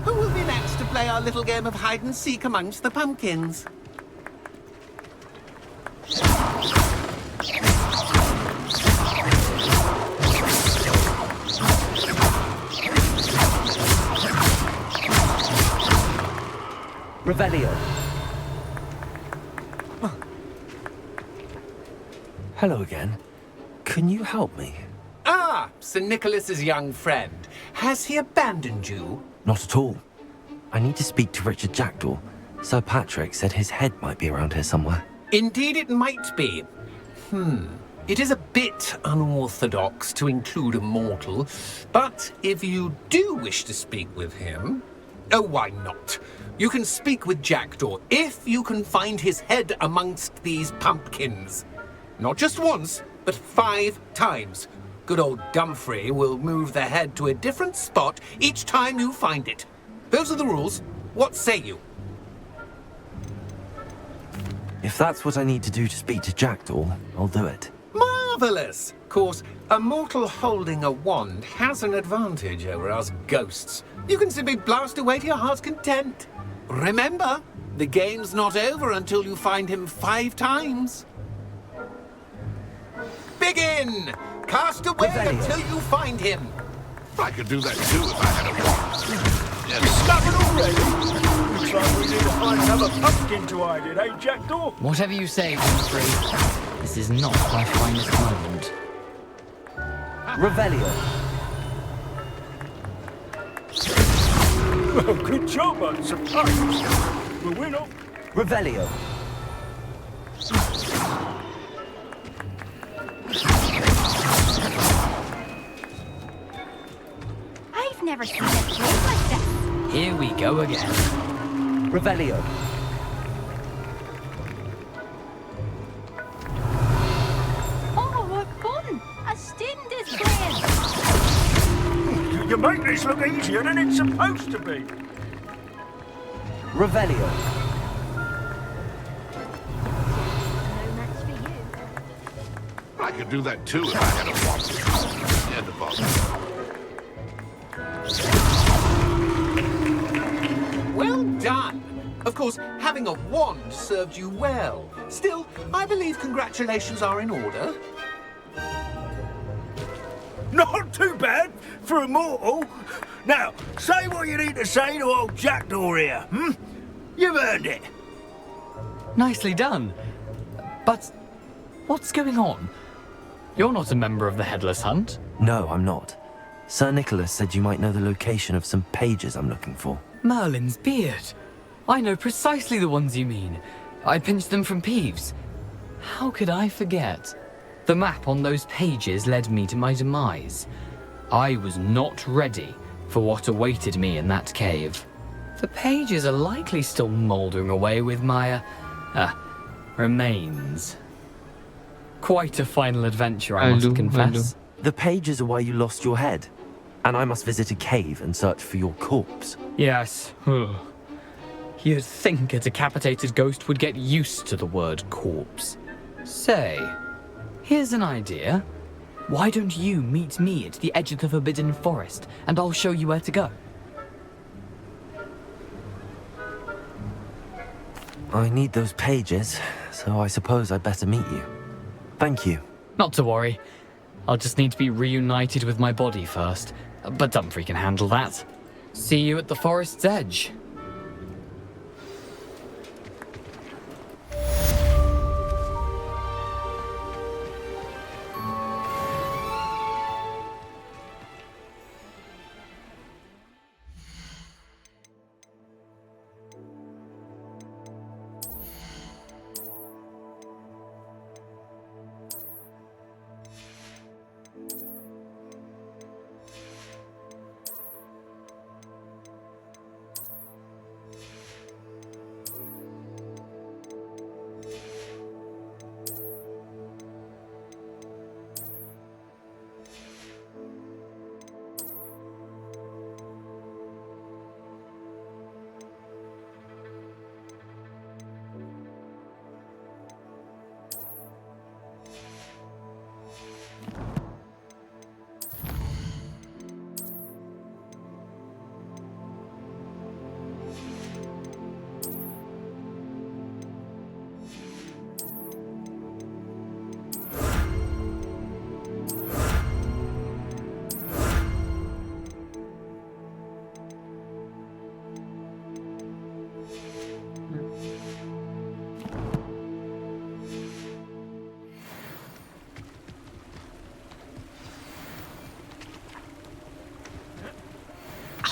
[SPEAKER 21] Who will be next to play our little game of hide and seek amongst the pumpkins?
[SPEAKER 2] Revelio. Hello again. Can you help me?
[SPEAKER 21] Ah, Sir Nicholas's young friend. Has he abandoned you?
[SPEAKER 2] Not at all. I need to speak to Richard Jackdaw. Sir Patrick said his head might be around here somewhere.
[SPEAKER 21] Indeed it might be. It is a bit unorthodox to include a mortal, but if you do wish to speak with him, oh, why not? You can speak with Jackdaw if you can find his head amongst these pumpkins. Not just once, but 5 times. Good old Dumfrey will move the head to a different spot each time you find it. Those are the rules. What say you?
[SPEAKER 2] If that's what I need to do to speak to Jackdaw, I'll do it.
[SPEAKER 21] Marvellous! Of course, a mortal holding a wand has an advantage over us ghosts. You can simply blast away to your heart's content. Remember, the game's not over until you find him 5 times. Begin! Cast away until you find him.
[SPEAKER 5] I could do that too if I had a wand.
[SPEAKER 18] Stubborn already? Looks like we need to find another pumpkin to hide in, eh, Jackdaw?
[SPEAKER 8] Whatever you say, Humphrey. This is not my finest moment.
[SPEAKER 2] Revelio.
[SPEAKER 18] Well, good job, I suppose. But we're not...
[SPEAKER 2] Revelio.
[SPEAKER 10] I've never seen a place like this.
[SPEAKER 8] Here we go again.
[SPEAKER 2] Revelio.
[SPEAKER 10] Oh, what fun! A stint is playing.
[SPEAKER 18] You make this look easier than it's supposed to be.
[SPEAKER 2] Revelio.
[SPEAKER 5] I could do that too if I had a wand. And a bottle.
[SPEAKER 21] Well done. Of course, having a wand served you well. Still, I believe congratulations are in order.
[SPEAKER 18] Not too bad for a mortal. Now, say what you need to say to old Jackdaw here, You've earned it.
[SPEAKER 8] Nicely done. But what's going on?
[SPEAKER 4] You're not a member of the Headless Hunt.
[SPEAKER 2] No, I'm not. Sir Nicholas said you might know the location of some pages I'm looking for.
[SPEAKER 4] Merlin's beard. I know precisely the ones you mean. I pinched them from Peeves. How could I forget? The map on those pages led me to my demise. I was not ready for what awaited me in that cave. The pages are likely still mouldering away with my, remains. Quite a final adventure, I must confess.
[SPEAKER 2] The pages are where you lost your head, and I must visit a cave and search for your corpse.
[SPEAKER 4] Yes. You'd think a decapitated ghost would get used to the word corpse. Say, here's an idea. Why don't you meet me at the edge of the Forbidden Forest, and I'll show you where to go?
[SPEAKER 2] I need those pages, so I suppose I'd better meet you. Thank you.
[SPEAKER 4] Not to worry. I'll just need to be reunited with my body first, but Dumfries can handle that. See you at the forest's edge.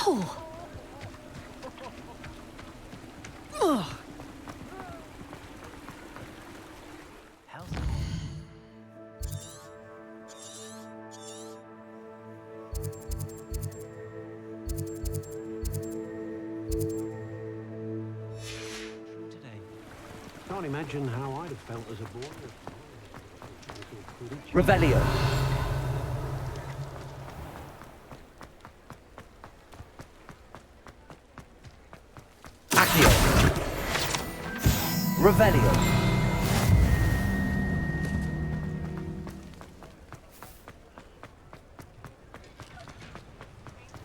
[SPEAKER 19] Oh. Ugh.
[SPEAKER 22] Can't imagine how I'd have felt as a boy.
[SPEAKER 2] Revelio. Accio. Revelio.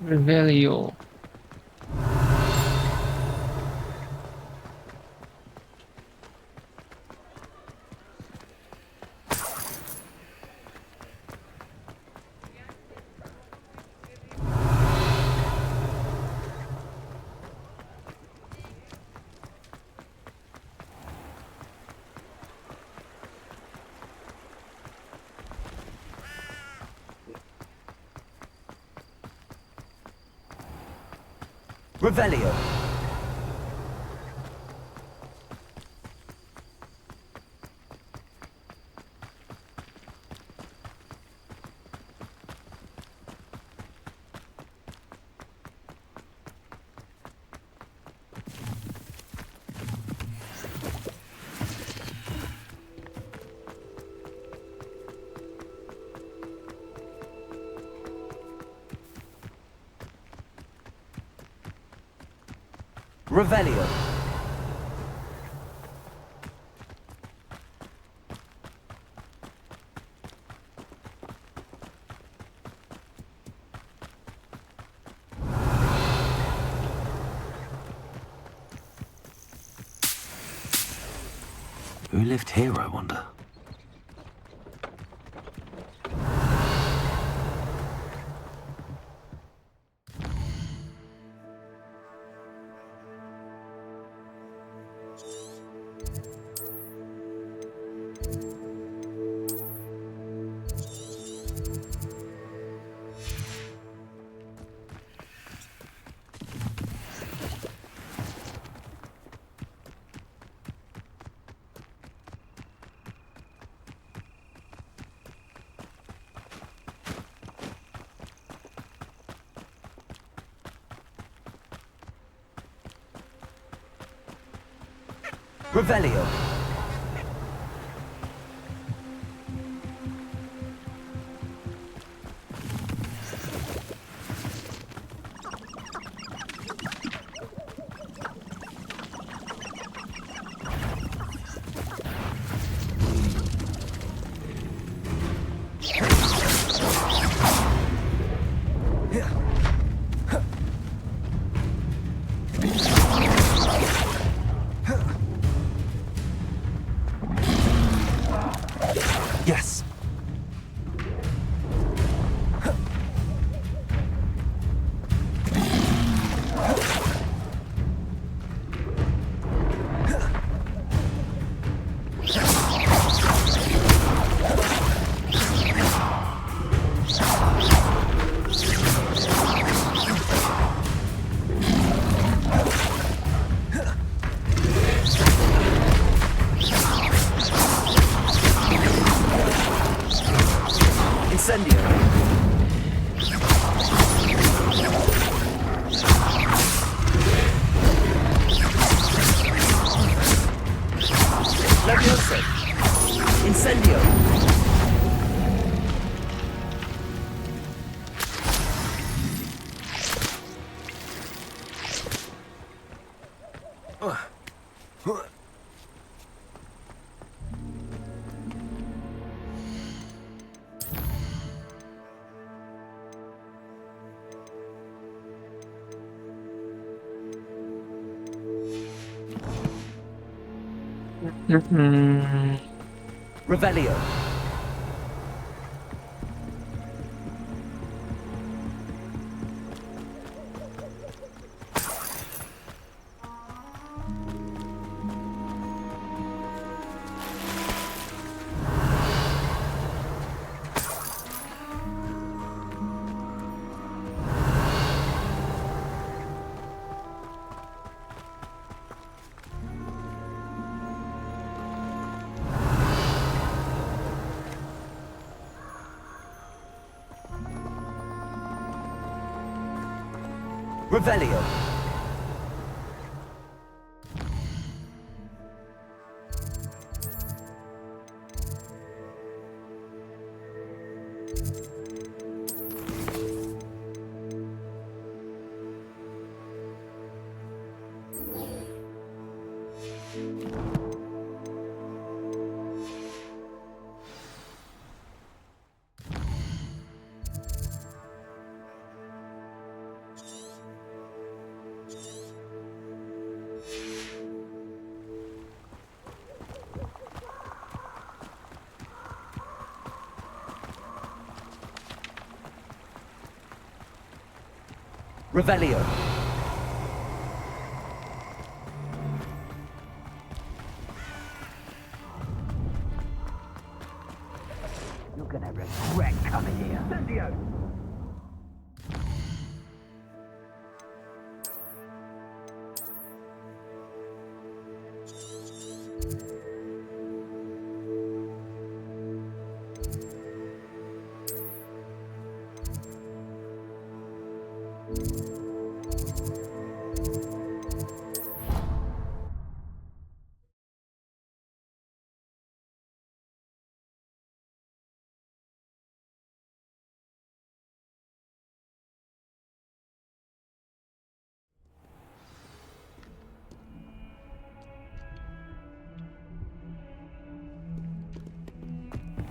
[SPEAKER 1] Revelio.
[SPEAKER 2] Revelio. Revelio. Who lived here, I wonder? Revelio. Yes. Incendio. Leviosa. Incendio. Revelio. Revelio. Revelio.
[SPEAKER 20] You're gonna regret coming here. Incendio!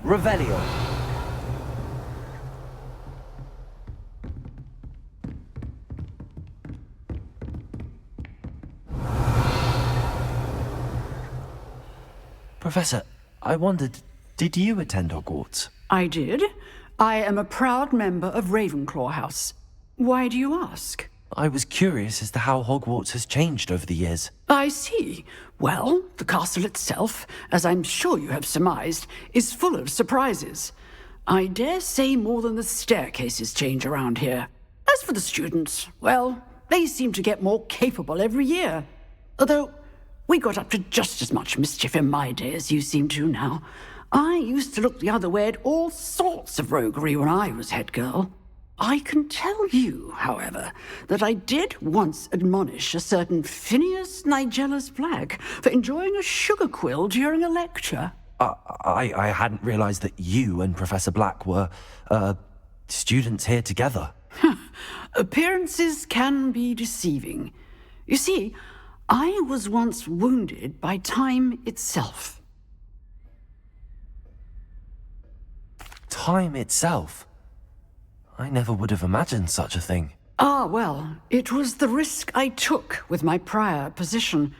[SPEAKER 2] Revelio. Professor, I wondered, did you attend Hogwarts?
[SPEAKER 7] I did. I am a proud member of Ravenclaw House. Why do you ask?
[SPEAKER 2] I was curious as to how Hogwarts has changed over the years.
[SPEAKER 7] I see. Well, the castle itself, as I'm sure you have surmised, is full of surprises. I dare say more than the staircases change around here. As for the students, well, they seem to get more capable every year. Although, we got up to just as much mischief in my day as you seem to now. I used to look the other way at all sorts of roguery when I was head girl. I can tell you, however, that I did once admonish a certain Phineas Nigellus Black for enjoying a sugar quill during a lecture.
[SPEAKER 2] I hadn't realized that you and Professor Black were, students here together.
[SPEAKER 7] Appearances can be deceiving. You see, I was once wounded by time itself.
[SPEAKER 2] Time itself? I never would have imagined such a thing.
[SPEAKER 7] Ah, well, it was the risk I took with my prior position.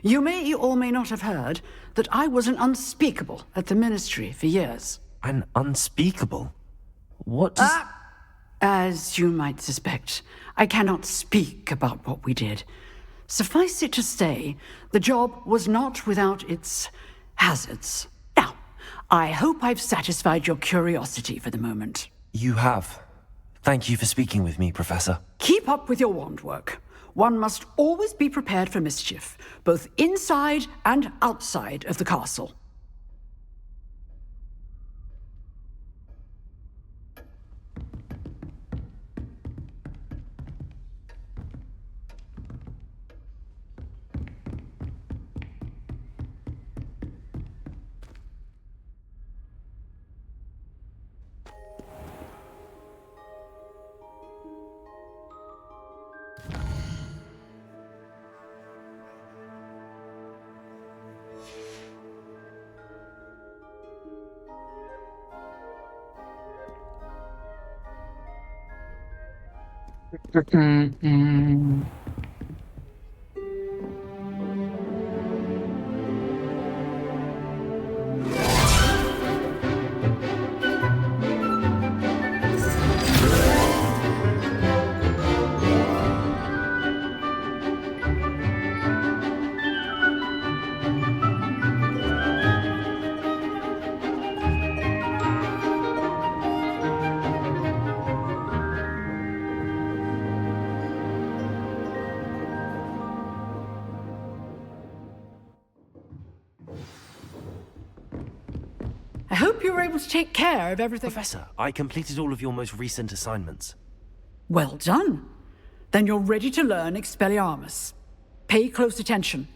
[SPEAKER 7] You may or may not have heard that I was an unspeakable at the Ministry for years.
[SPEAKER 2] An unspeakable? What does...
[SPEAKER 7] As you might suspect, I cannot speak about what we did. Suffice it to say, the job was not without its hazards. Now, I hope I've satisfied your curiosity for the moment.
[SPEAKER 2] You have. Thank you for speaking with me, Professor.
[SPEAKER 7] Keep up with your wand work. One must always be prepared for mischief, both inside and outside of the castle. I hope you were able to take care of everything.
[SPEAKER 2] Professor, I completed all of your most recent assignments.
[SPEAKER 7] Well done. Then you're ready to learn Expelliarmus. Pay close attention.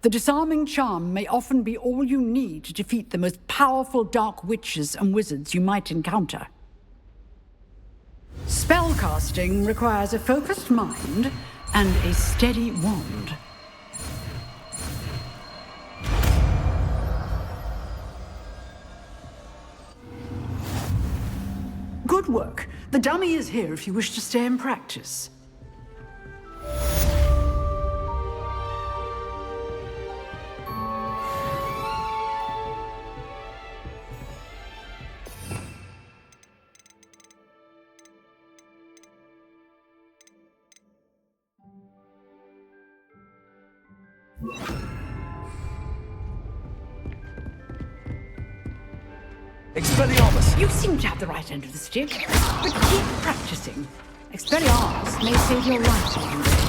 [SPEAKER 7] The disarming charm may often be all you need to defeat the most powerful dark witches and wizards you might encounter. Spellcasting requires a focused mind and a steady wand. Good work. The dummy is here if you wish to stay and practice.
[SPEAKER 2] Expelliarmus!
[SPEAKER 7] You seem to have the right end of the stick, but keep practicing. Expelliarmus may save your life one day.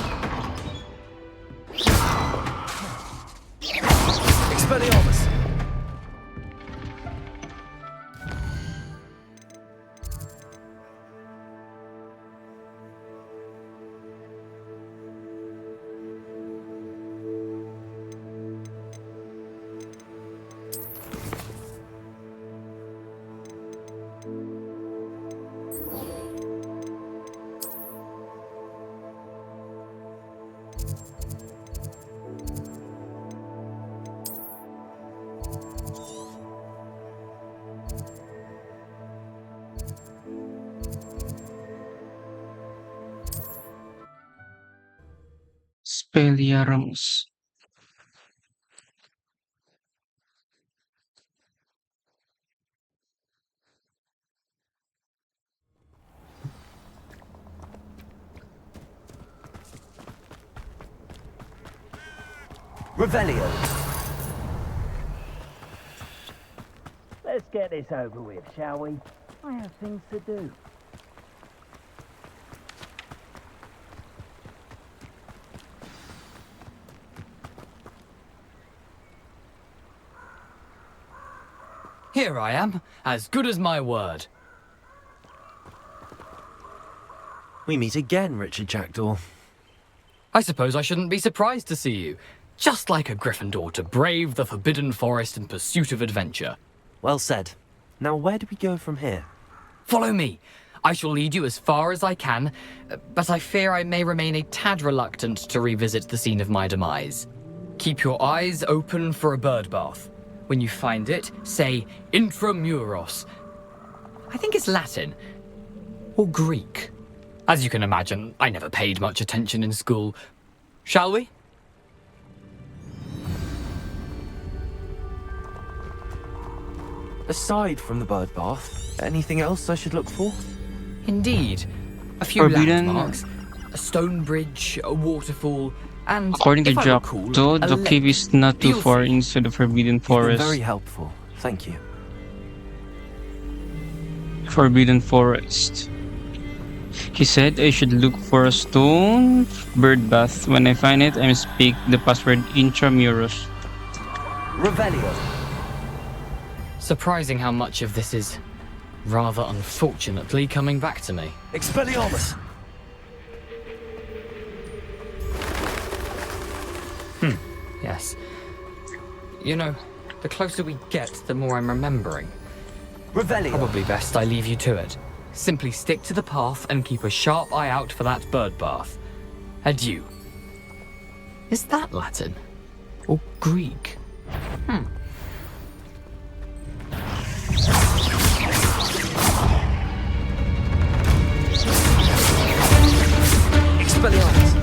[SPEAKER 2] Expelliarmus!
[SPEAKER 1] Expelliarmus.
[SPEAKER 20] Revelio. Let's get this over with, shall we? I have things to do.
[SPEAKER 4] Here I am, as good as my word.
[SPEAKER 2] We meet again, Richard Jackdaw.
[SPEAKER 4] I suppose I shouldn't be surprised to see you. Just like a Gryffindor to brave the Forbidden Forest in pursuit of adventure.
[SPEAKER 2] Well said. Now where do we go from here?
[SPEAKER 4] Follow me. I shall lead you as far as I can, but I fear I may remain a tad reluctant to revisit the scene of my demise. Keep your eyes open for a bird bath. When you find it, say Intramuros. I think it's Latin. Or Greek. As you can imagine, I never paid much attention in school. Shall we?
[SPEAKER 2] Aside from the bird bath, anything else I should look for?
[SPEAKER 4] Indeed. A few
[SPEAKER 1] Forbidden-
[SPEAKER 4] landmarks, a stone bridge, a waterfall, and
[SPEAKER 1] According to
[SPEAKER 4] if I recall,
[SPEAKER 1] Jackdaw,
[SPEAKER 4] a
[SPEAKER 1] the
[SPEAKER 4] lake.
[SPEAKER 1] cave is not too
[SPEAKER 4] You'll
[SPEAKER 1] far
[SPEAKER 4] see.
[SPEAKER 1] into the Forbidden
[SPEAKER 2] You've been
[SPEAKER 1] Forest.
[SPEAKER 2] very helpful. Thank you.
[SPEAKER 1] Forbidden Forest. He said I should look for a stone bird bath. When I find it, I must speak the password Intramuros.
[SPEAKER 2] Revelio.
[SPEAKER 4] Surprising how much of this is, rather unfortunately, coming back to me.
[SPEAKER 2] Expelliarmus.
[SPEAKER 4] Yes. You know, the closer we get, the more I'm remembering.
[SPEAKER 2] Revelio.
[SPEAKER 4] Probably best I leave you to it. Simply stick to the path and keep a sharp eye out for that bird bath. Adieu. Is that Latin? Or Greek?
[SPEAKER 2] Expelliarmus.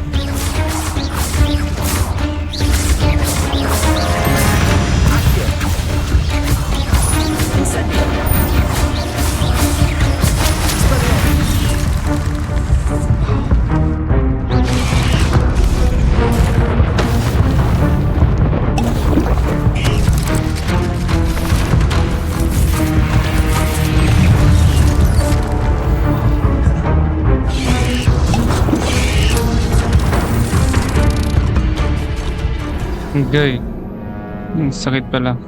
[SPEAKER 1] Okay. Sakit pala.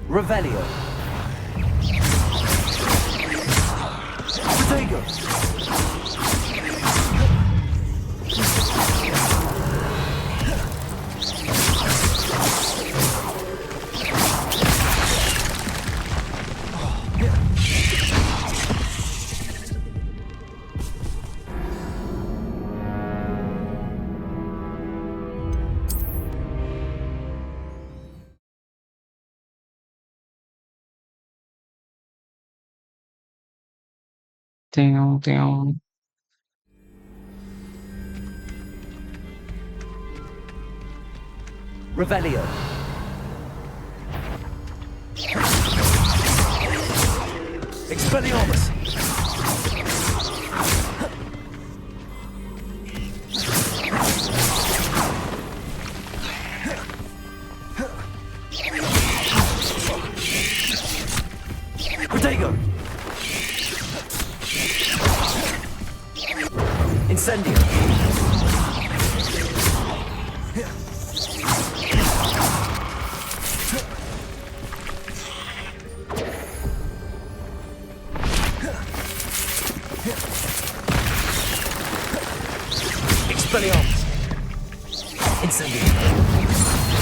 [SPEAKER 2] Revelio. Protego.
[SPEAKER 1] Ting, ting.
[SPEAKER 2] Revelio. Expelliarmus. Protego. Incendio. Expelliarmus. Incendio.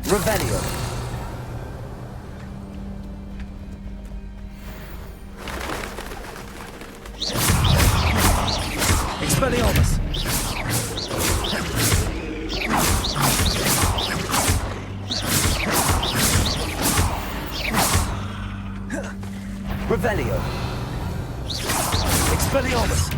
[SPEAKER 2] Revelio. Expelliarmus. Revelio. Expelliarmus.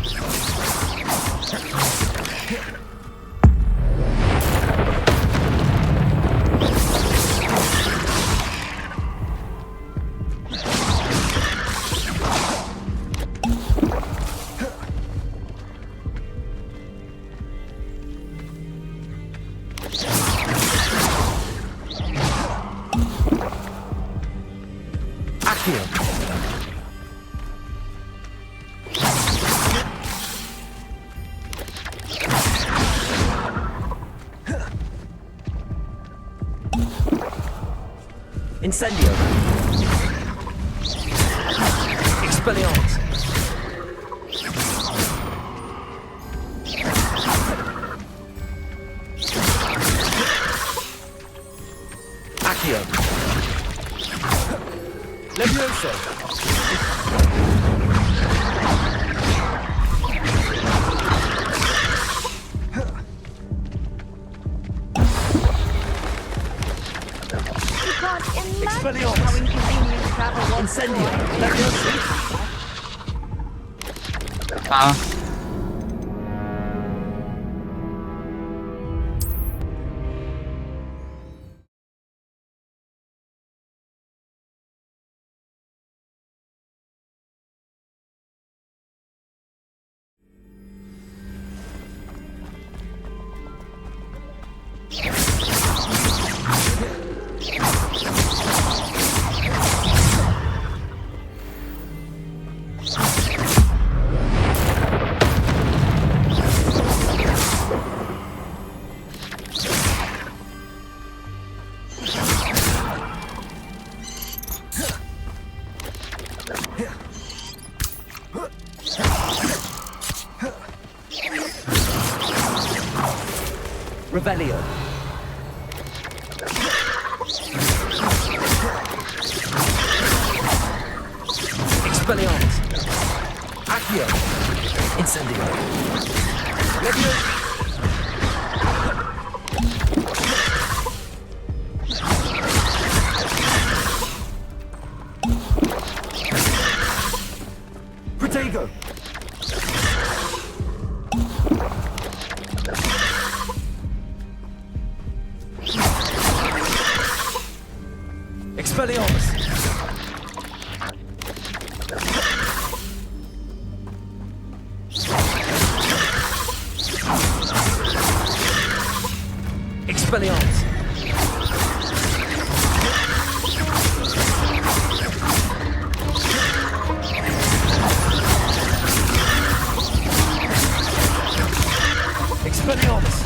[SPEAKER 2] Accio. Incendio. Expelliarmus. Accio. Levioso.
[SPEAKER 9] Imagine how inconvenient travel was.
[SPEAKER 2] Incendio. Levioso. Revelio. Expelliarmus. Accio. Incendio. Levioso. Protego. Expelliarmus. Expelliarmus. Expelliarmus.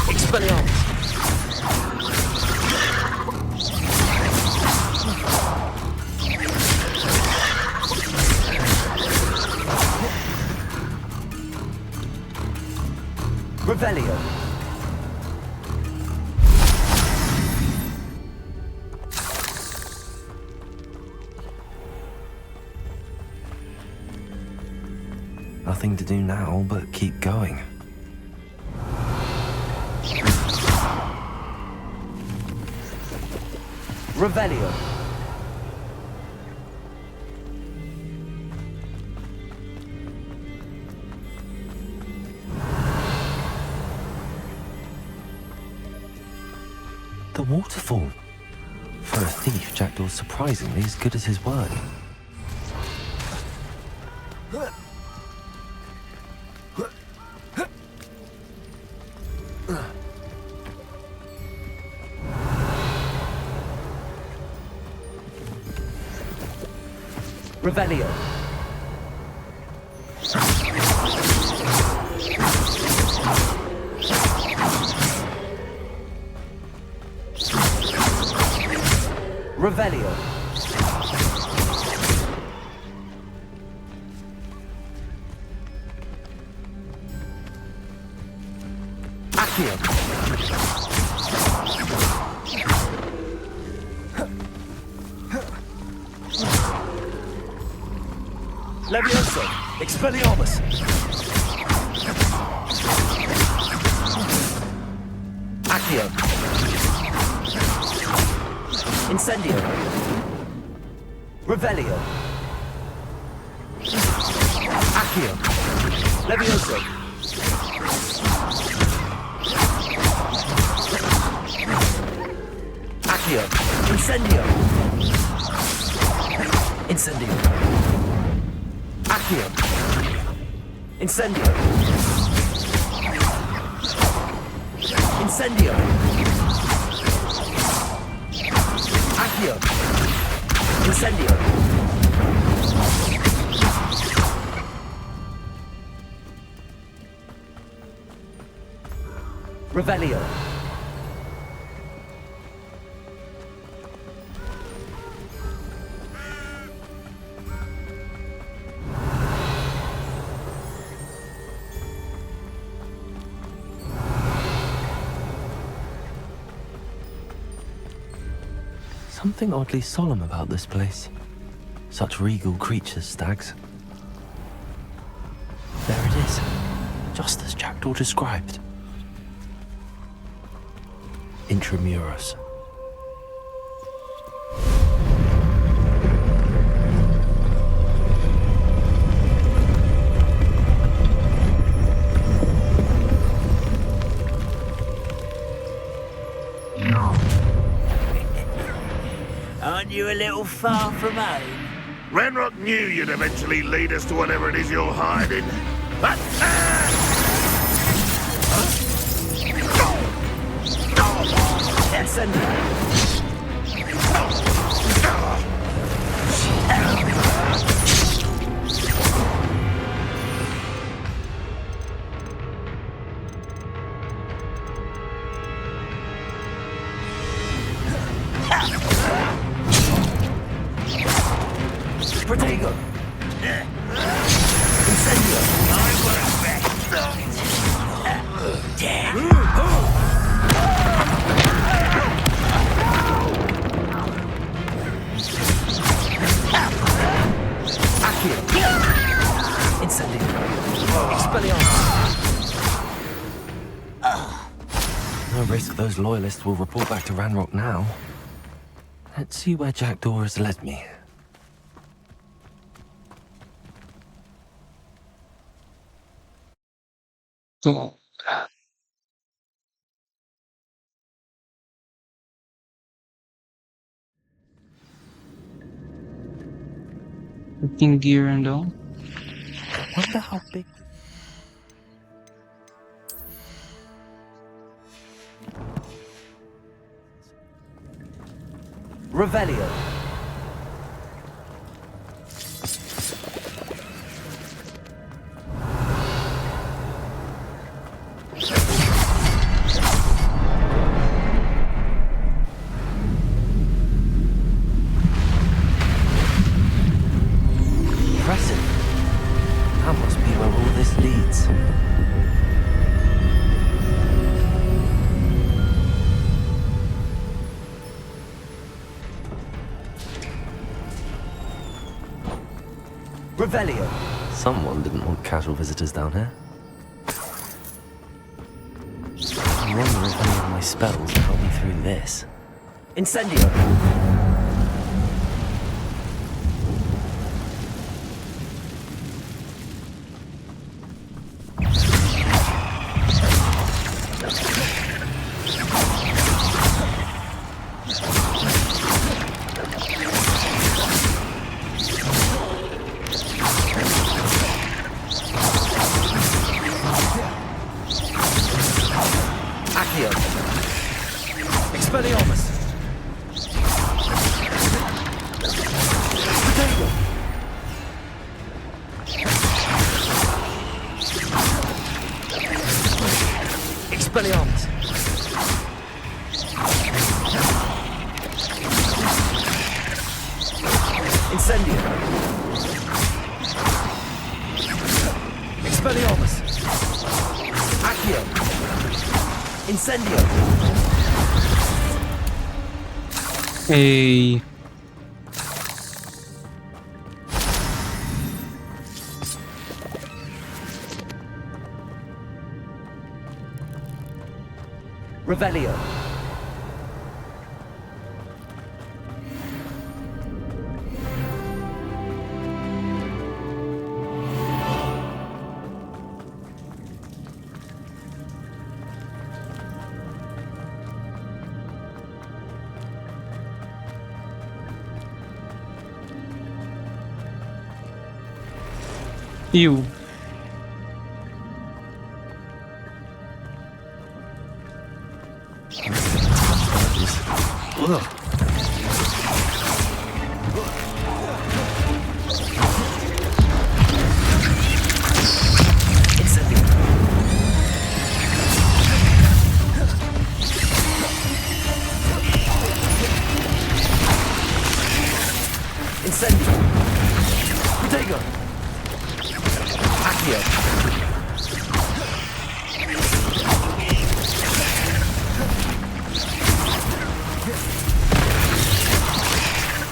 [SPEAKER 2] Expelliarmus. Revelio. Nothing to do now but keep going. Revelio. The waterfall. For a thief, Jackdaw's surprisingly as good as his word. Revelio. Revelio. Accio. Levioso. Expelliarmus. Accio. Incendio. Revelio. Accio. Levioso. Accio. Incendio. Incendio. Accio. Incendio. Incendio! Accio! Incendio! Revelio! Something oddly solemn about this place. Such regal creatures, stags. There it is, just as Jackdaw described. Intramuros.
[SPEAKER 20] Aren't you a little far from home?
[SPEAKER 5] Ranrock knew you'd eventually lead us to whatever it is you're hiding. But,
[SPEAKER 2] Protego! Incendio! Accio! Incendio! Expelliarmus! No risk those loyalists will report back to Ranrock now. Let's see where Jackdaw has led me.
[SPEAKER 1] So, putting gear and all.
[SPEAKER 2] Wonder how big. Revelio. Impressive. That must be where all this leads. Revelio. Someone didn't want casual visitors down here. I wonder if any of my spells will help me through this. Incendio! Accio! Expelliarmus! Potato! Expelliarmus! Incendio! Expelliarmus! Accio! Incendio!
[SPEAKER 1] Hey.
[SPEAKER 2] Revelio.
[SPEAKER 1] You.
[SPEAKER 2] Ugh. Incendio! Protego! Accio!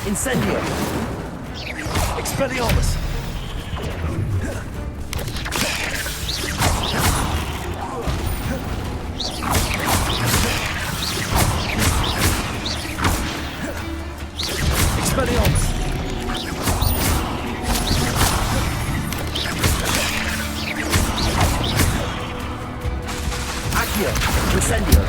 [SPEAKER 2] Incendio! Expelliarmus! Expelliarmus! Accio! Incendio!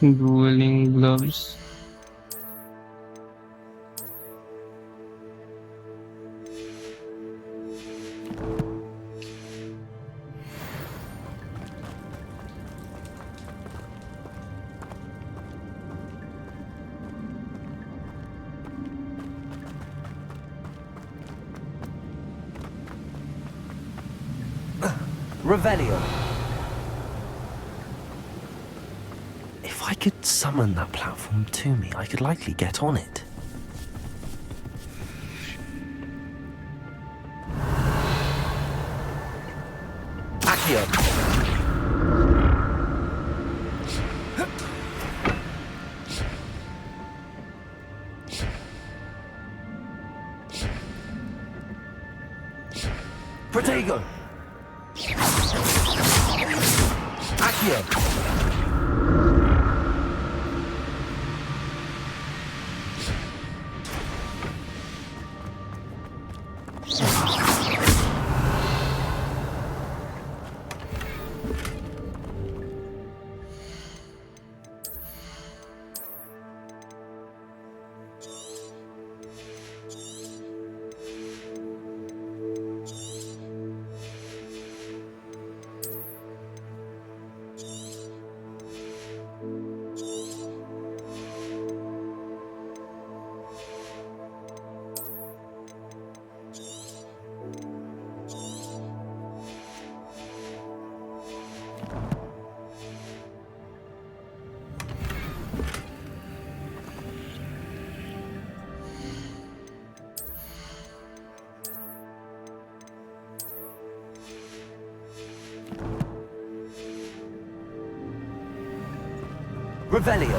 [SPEAKER 1] Dueling gloves.
[SPEAKER 2] Revelio. If I could summon that platform to me, I could likely get on it. Accio. Protego. Accio. Revelio.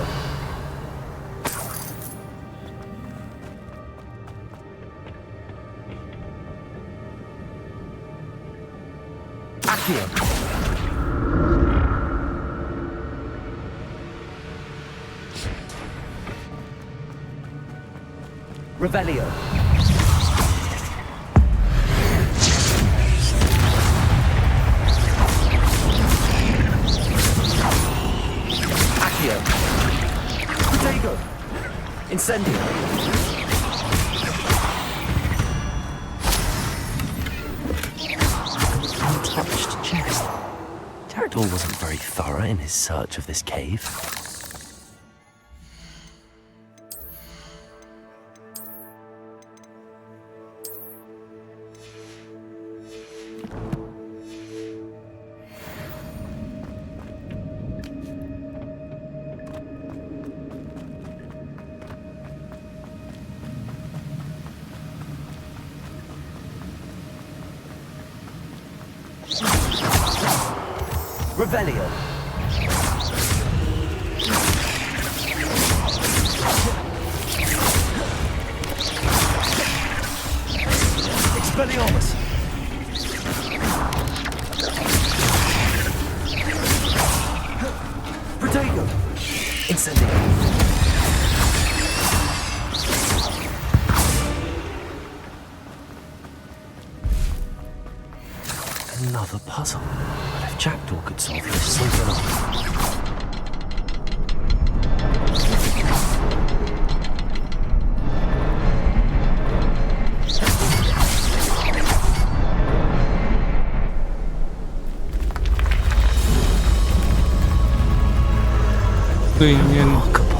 [SPEAKER 2] Accio. Revelio. Accio. Protego. Incendio. Untouched chest. Terador wasn't very thorough in his search of this cave. Revelio. Expelliarmus. Protego. Incendio. Another puzzle. But if Jackdaw could solve this, something else.
[SPEAKER 1] Remarkable.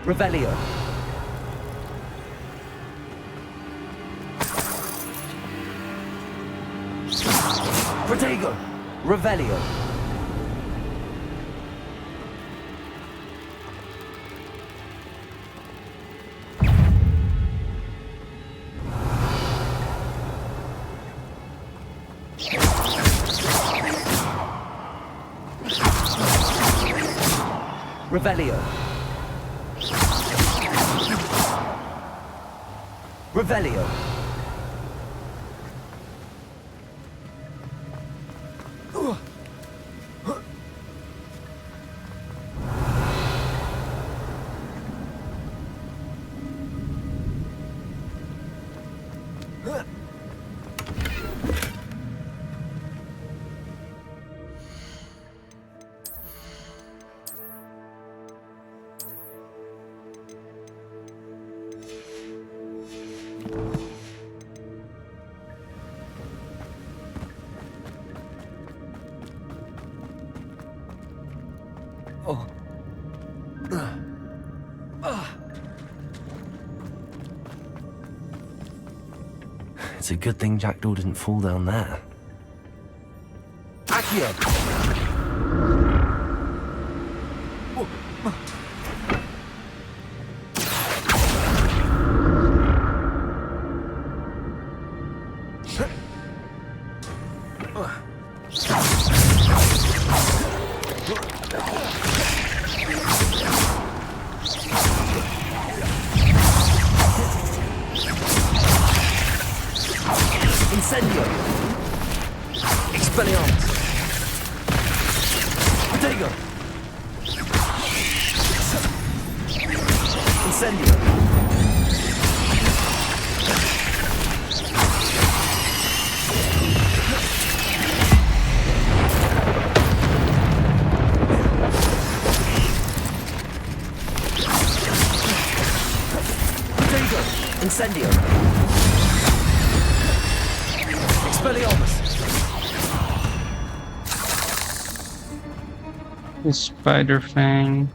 [SPEAKER 6] Revelio. Protego. Revelio. Revelio. Revelio.
[SPEAKER 2] Oh. It's a good thing Jackdaw didn't fall down there.
[SPEAKER 6] Accio. Incendio. Expelliarmus. Protego. Incendio. Protego. Incendio. Expelliarmus.
[SPEAKER 1] The Spider Fang.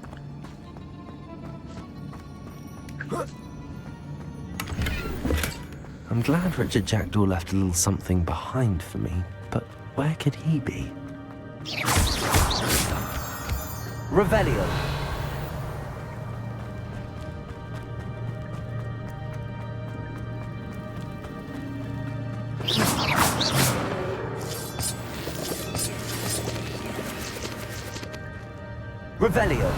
[SPEAKER 2] I'm glad Richard Jackdaw left a little something behind for me, but where could he be?
[SPEAKER 6] Revelio. Revelio.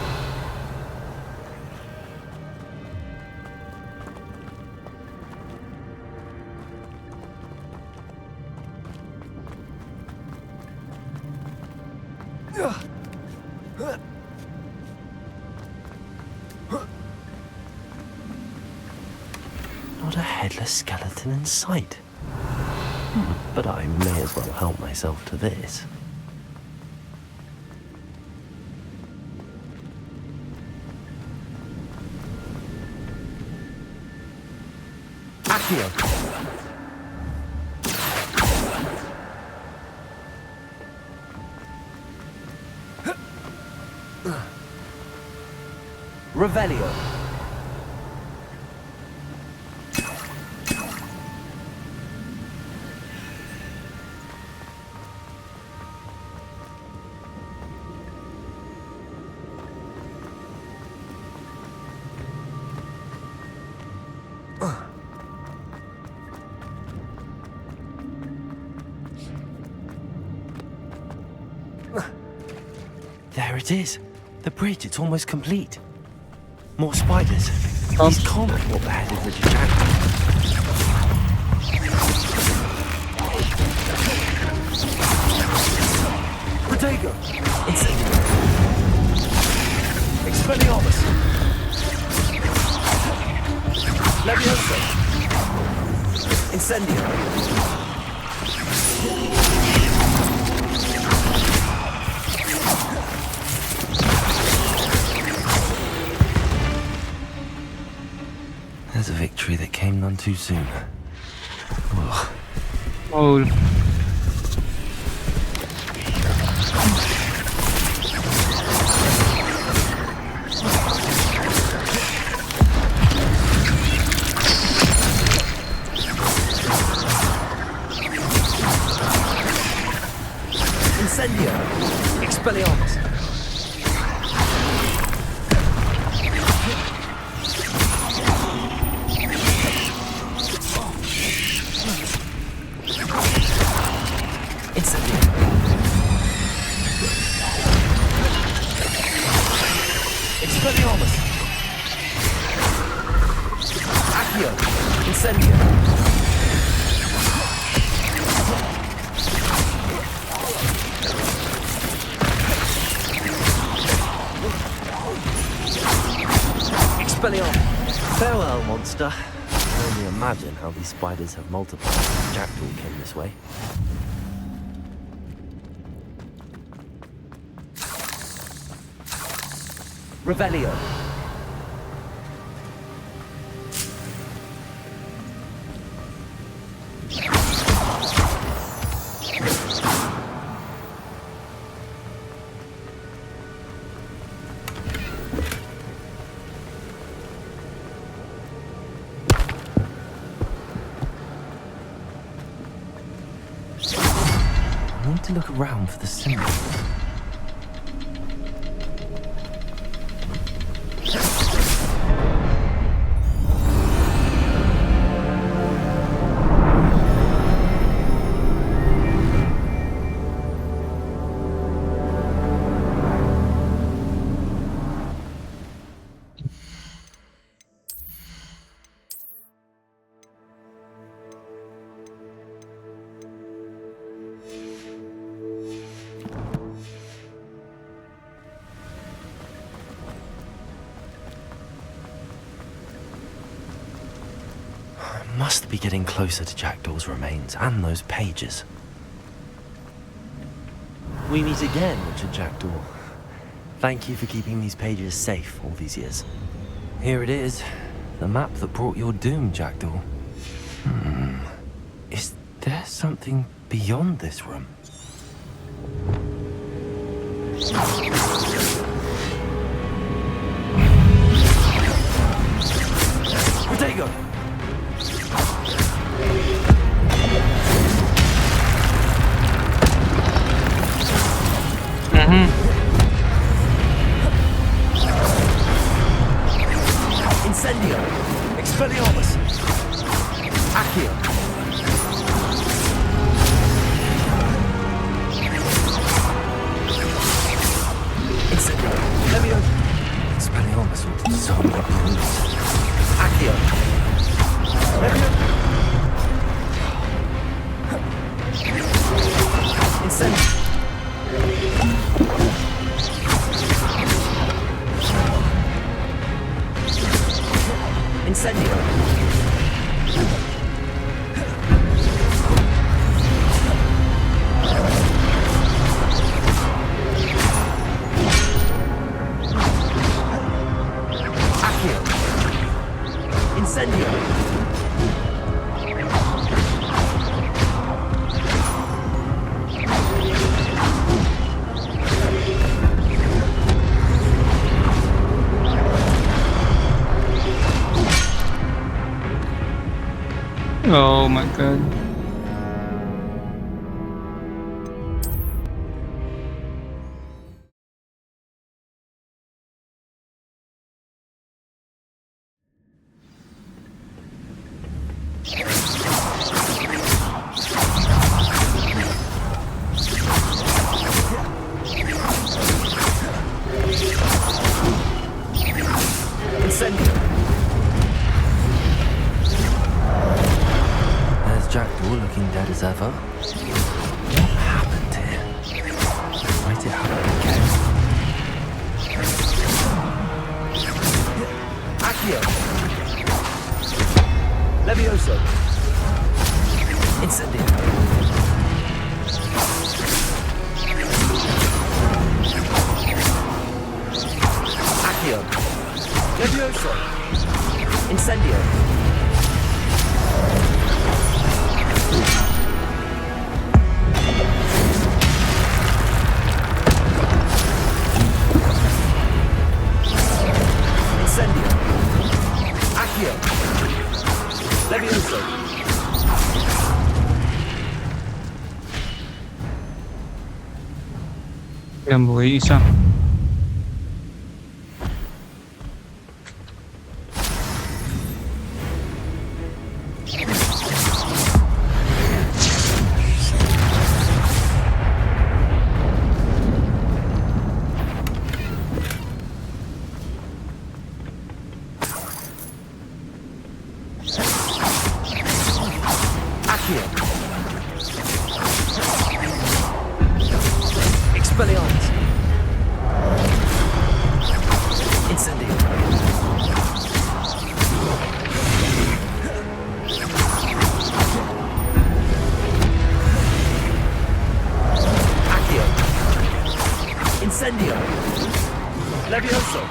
[SPEAKER 2] Not a headless skeleton in sight. But I may as well help myself to this.
[SPEAKER 6] Accio. Revelio.
[SPEAKER 2] There it is. The bridge, it's almost complete. More spiders. These can't be what beheaded Richard Jackdaw.
[SPEAKER 6] Protego. Incendio. Incendio.
[SPEAKER 2] There's a victory that came none too soon. Ugh.
[SPEAKER 1] Oh.
[SPEAKER 6] Incendio. Expelliarmus. Incendio. Expelliarmus. Accio. Incendio. Expelliarmus.
[SPEAKER 2] Farewell, monster. I can only imagine how these spiders have multiplied since Jackdaw came this way.
[SPEAKER 6] Revelio.
[SPEAKER 2] I need to look around for the symbol. Must be getting closer to Jackdaw's remains and those pages. We meet again, Richard Jackdaw. Thank you for keeping these pages safe all these years. Here it is, the map that brought your doom, Jackdaw. Is there something beyond this room?
[SPEAKER 6] Protego! Incendio. Expelliarmus. Accio. Incendio. Levio.
[SPEAKER 2] Expelliarmus will so many clues.
[SPEAKER 6] Accio. Levio. Incendio. Incendio. Accio. Incendio.
[SPEAKER 1] Oh my god.
[SPEAKER 6] Incendio.
[SPEAKER 2] There's Jackdaw looking dead as ever. What happened here? Might it happen again?
[SPEAKER 6] Accio. Levioso.
[SPEAKER 2] Incendio. Accio. Levioso. Incendio. Incendio. Accio. Levioso.
[SPEAKER 1] Yan buhay isa.
[SPEAKER 2] Accio. Expelliarmus. Incendio. Accio. Incendio. Levioso.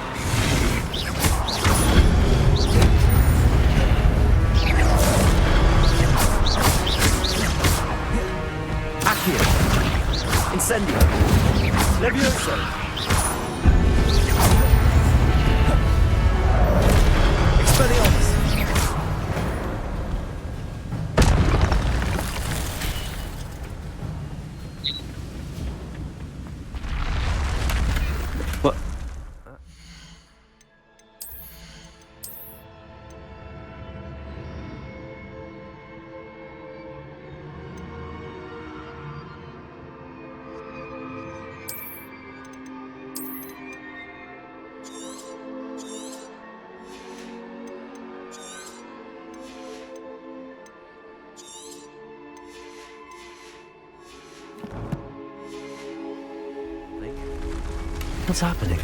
[SPEAKER 2] Accio. Incendio. Levioso. Expelliarmus. What? What's happening?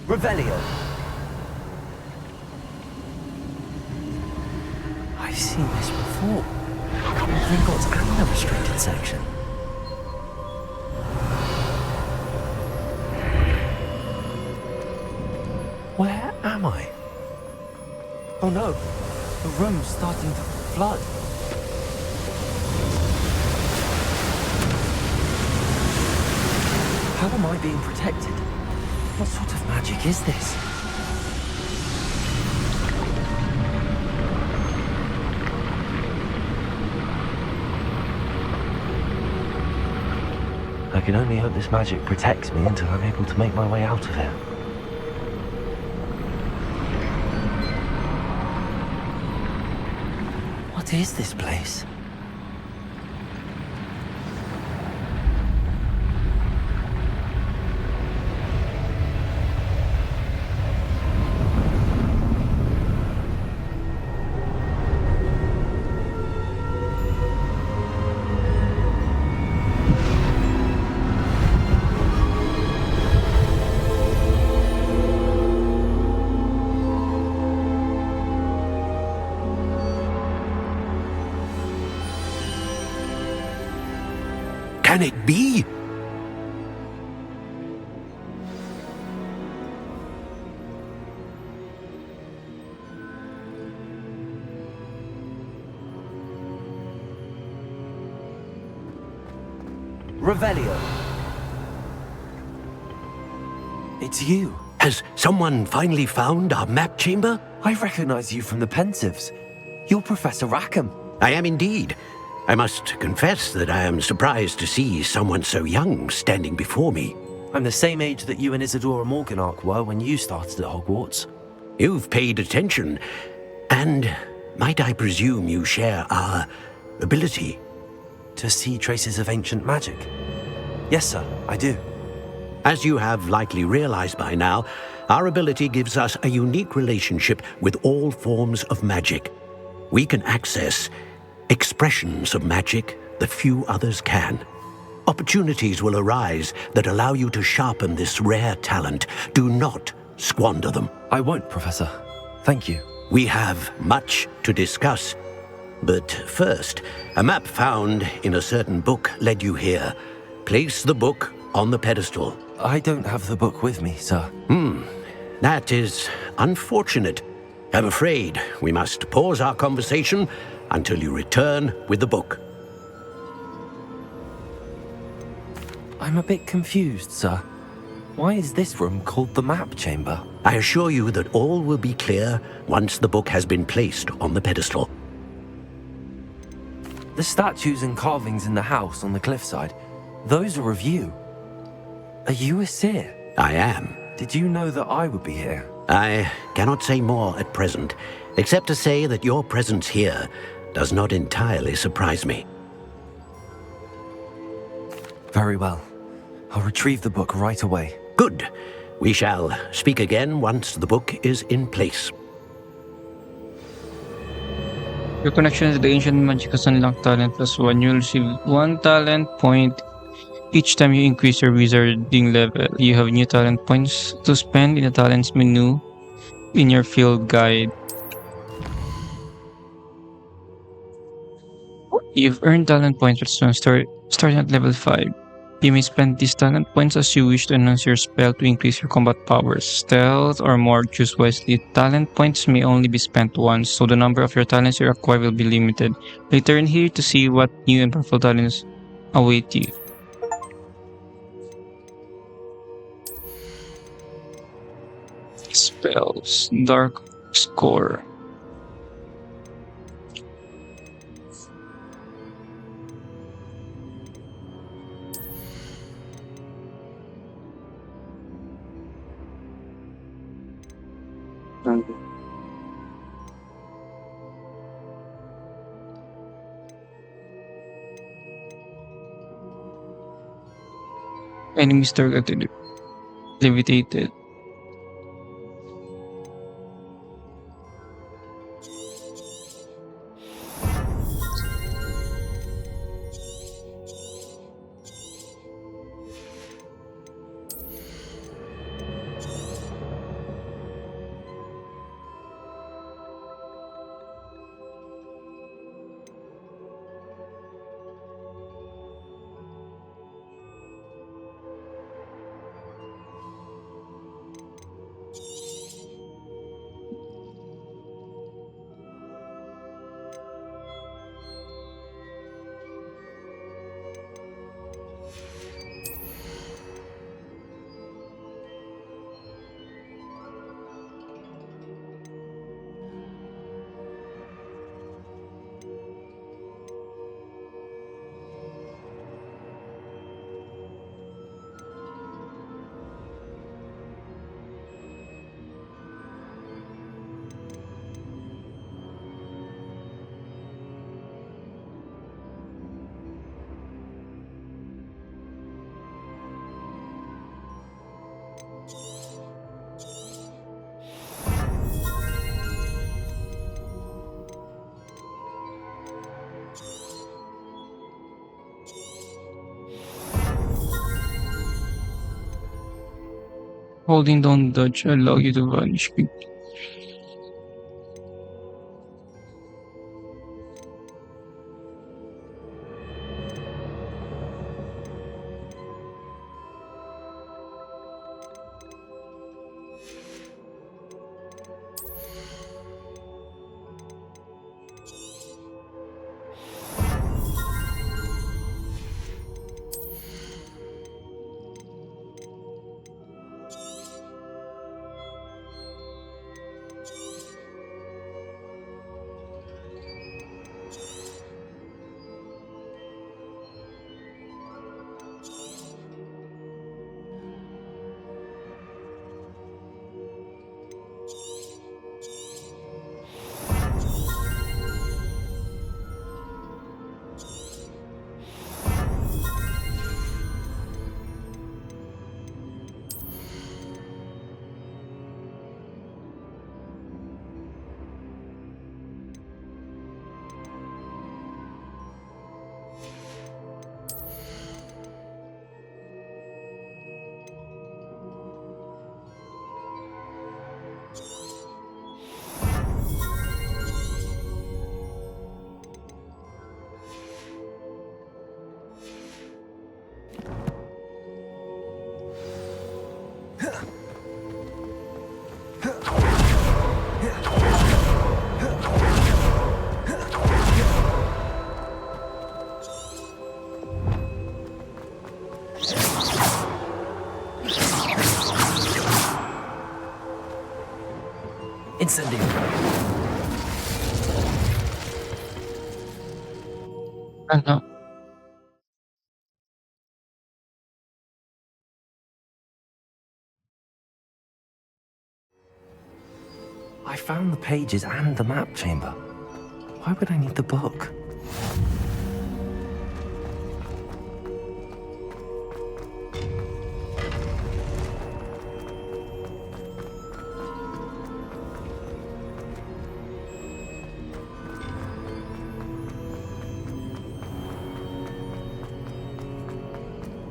[SPEAKER 2] Revelio. I've seen this before. Gringotts and the restricted section. Where am I? Oh no, the room's starting to flood. How am I being protected? What sort of magic is this? I can only hope this magic protects me until I'm able to make my way out of here. What is this place?
[SPEAKER 11] Can it be?
[SPEAKER 2] Revelio. It's you.
[SPEAKER 11] Has someone finally found our map chamber?
[SPEAKER 2] I recognize you from the Pensives. You're Professor Rackham.
[SPEAKER 11] I am indeed. I must confess that I am surprised to see someone so young standing before me.
[SPEAKER 2] I'm the same age that you and Isadora Morganach were when you started at Hogwarts.
[SPEAKER 11] You've paid attention, and might I presume you share our ability?
[SPEAKER 2] To see traces of ancient magic? Yes, sir, I do.
[SPEAKER 22] As you have likely realized by now, our ability gives us a unique relationship with all forms of magic. We can access expressions of magic that few others can. Opportunities will arise that allow you to sharpen this rare talent. Do not squander them.
[SPEAKER 2] I won't, Professor. Thank you.
[SPEAKER 22] We have much to discuss. But first, a map found in a certain book led you here. Place the book on the pedestal.
[SPEAKER 2] I don't have the book with me, sir.
[SPEAKER 22] That is unfortunate. I'm afraid we must pause our conversation until you return with the book.
[SPEAKER 2] I'm a bit confused, sir. Why is this room called the map chamber?
[SPEAKER 22] I assure you that all will be clear once the book has been placed on the pedestal.
[SPEAKER 2] The statues and carvings in the house on the cliffside, those are of you. Are you a seer?
[SPEAKER 22] I am.
[SPEAKER 2] Did you know that I would be here?
[SPEAKER 22] I cannot say more at present, except to say that your presence here does not entirely surprise me.
[SPEAKER 2] Very well. I'll retrieve the book right away.
[SPEAKER 22] Good. We shall speak again once the book is in place.
[SPEAKER 1] Your connection to the ancient magic has unlocked talent +1. You'll receive 1 talent point each time you increase your wizarding level. You have new talent points to spend in the talents menu in your field guide. You've earned talent points starting at level 5. You may spend these talent points as you wish to enhance your spell to increase your combat powers, stealth, or more. Choose wisely. Talent points may only be spent once, so the number of your talents you acquire will be limited. Return here to see what new and powerful talents await you. Spells. Dark Score. Enemies targeted. Levitated. Holding down dodge allow you to vanish quickly.
[SPEAKER 2] Incendiary.
[SPEAKER 1] Ano?
[SPEAKER 2] I found the pages and the map chamber. Why would I need the book?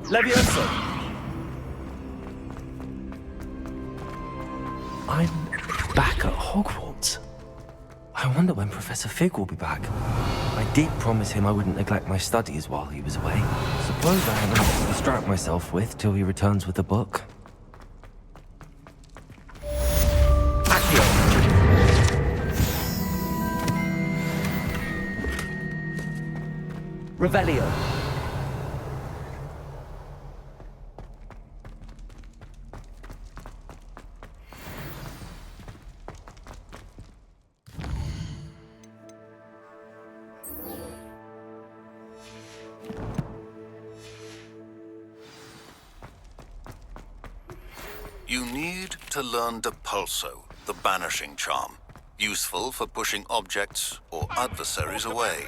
[SPEAKER 6] Levioso!
[SPEAKER 2] I'm back at Hogwarts. I wonder when Professor Fig will be back. I did promise him I wouldn't neglect my studies while he was away. Suppose I have enough to distract myself with till he returns with the book.
[SPEAKER 6] Revelio.
[SPEAKER 12] You need to learn Depulso, the banishing charm. Useful for pushing objects or adversaries away.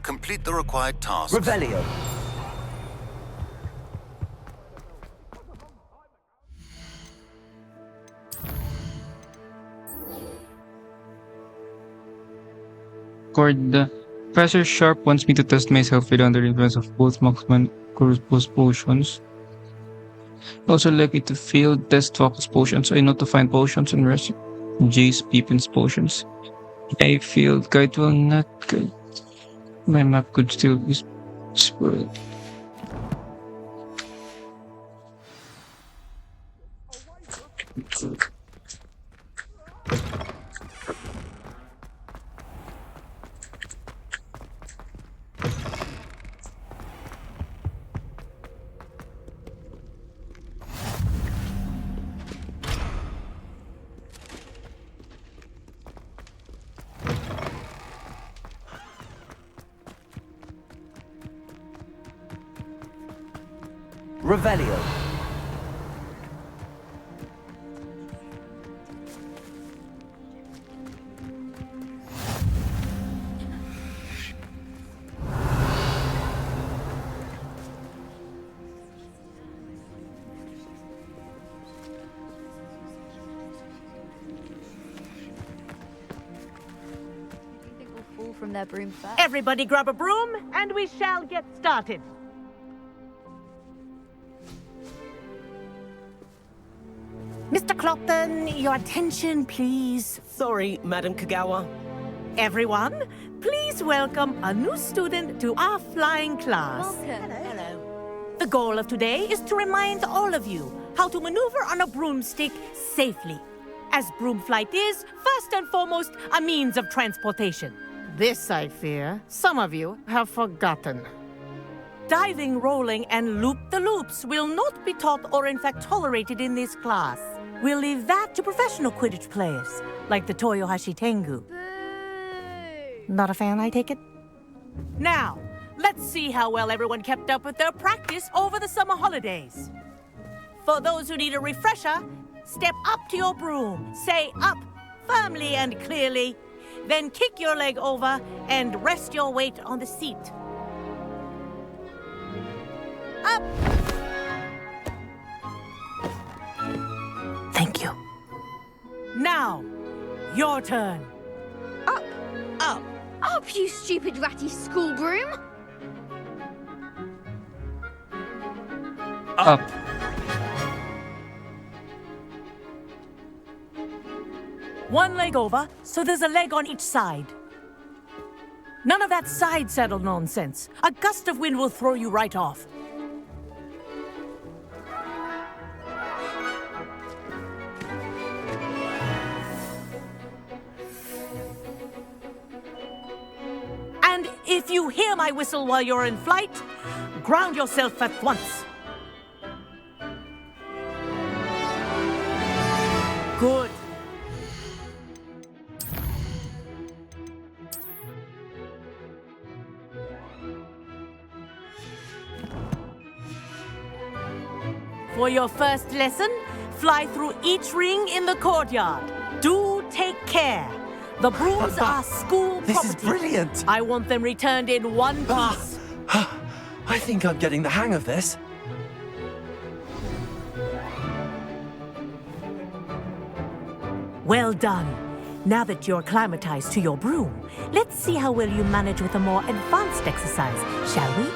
[SPEAKER 12] Complete the required tasks.
[SPEAKER 6] Revelio.
[SPEAKER 1] Cord. Professor Sharp wants me to test myself with under the influence of both marksman corpus potions. Also likely to field test focus potions. I know to find potions and rest Jace Pippin's potions. I field guide will not guide. My map could still be spoiled.
[SPEAKER 6] Revelio.
[SPEAKER 15] From their broom first.
[SPEAKER 19] Everybody grab a broom, and we shall get started. Mr. Clopton, your attention, please.
[SPEAKER 16] Sorry, Madam Kagawa.
[SPEAKER 19] Everyone, please welcome a new student to our flying class.
[SPEAKER 15] Welcome. Hello.
[SPEAKER 19] The goal of today is to remind all of you how to maneuver on a broomstick safely, as broom flight is, first and foremost, a means of transportation. This, I fear, some of you have forgotten. Diving, rolling, and loop-the-loops will not be taught or in fact tolerated in this class. We'll leave that to professional Quidditch players, like the Toyohashi Tengu. Not a fan, I take it? Now, let's see how well everyone kept up with their practice over the summer holidays. For those who need a refresher, step up to your broom, say up firmly and clearly, then kick your leg over and rest your weight on the seat. Up! Thank you. Now, your turn.
[SPEAKER 15] Up! Up! Up, you stupid ratty school broom!
[SPEAKER 1] Up.
[SPEAKER 19] One leg over, so there's a leg on each side. None of that side saddle nonsense. A gust of wind will throw you right off. And if you hear my whistle while you're in flight, ground yourself at once. Good. For your first lesson, fly through each ring in the courtyard. Do take care. The brooms are school property.
[SPEAKER 2] This is brilliant.
[SPEAKER 19] I want them returned in one piece.
[SPEAKER 2] I think I'm getting the hang of this.
[SPEAKER 19] Well done. Now that you're acclimatized to your broom, let's see how well you manage with a more advanced exercise, shall we?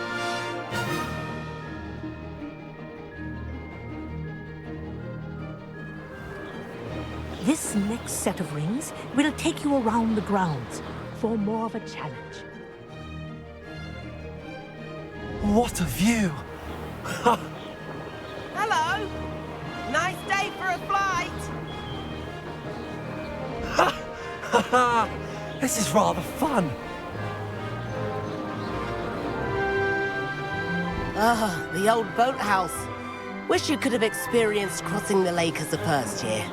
[SPEAKER 19] This next set of rings will take you around the grounds for more of a challenge.
[SPEAKER 2] What a view!
[SPEAKER 16] Hello! Nice day for a flight!
[SPEAKER 2] This is rather fun.
[SPEAKER 16] Ah, the old boathouse. Wish you could have experienced crossing the lake as a first year.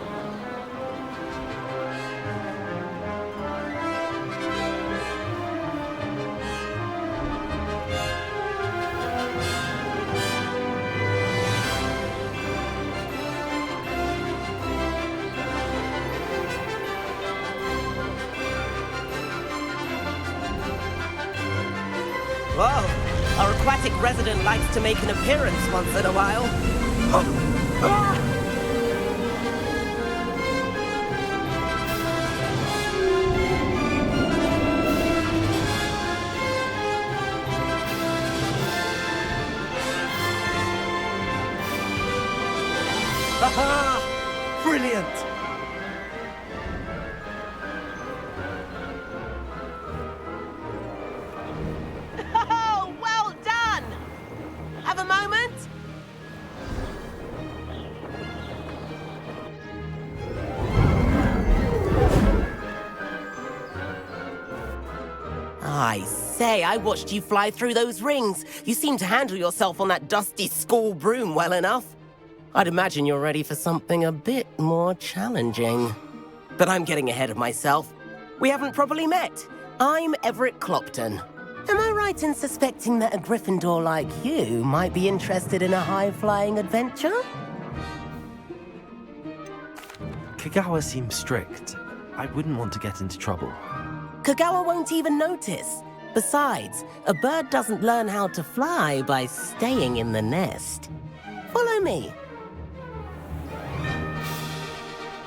[SPEAKER 16] Whoa, our aquatic resident likes to make an appearance once in a while.
[SPEAKER 2] Brilliant!
[SPEAKER 16] Oh, well done! Have a moment? I say, I watched you fly through those rings. You seem to handle yourself on that dusty school broom well enough. I'd imagine you're ready for something a bit more challenging. But I'm getting ahead of myself. We haven't properly met. I'm Everett Clopton. Am I right in suspecting that a Gryffindor like you might be interested in a high-flying adventure?
[SPEAKER 2] Kagawa seems strict. I wouldn't want to get into trouble.
[SPEAKER 16] Kagawa won't even notice. Besides, a bird doesn't learn how to fly by staying in the nest. Follow me.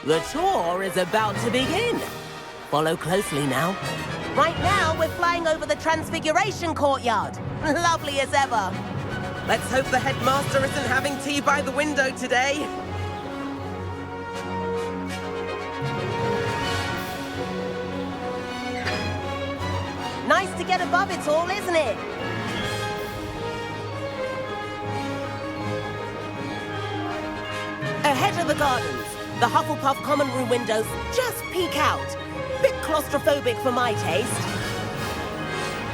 [SPEAKER 16] The tour is about to begin. Follow closely now. Right now, we're flying over the Transfiguration Courtyard. Lovely as ever. Let's hope the headmaster isn't having tea by the window today. Nice to get above it all, isn't it? Ahead of the gardens, the Hufflepuff common room windows just peek out. Bit claustrophobic for my taste.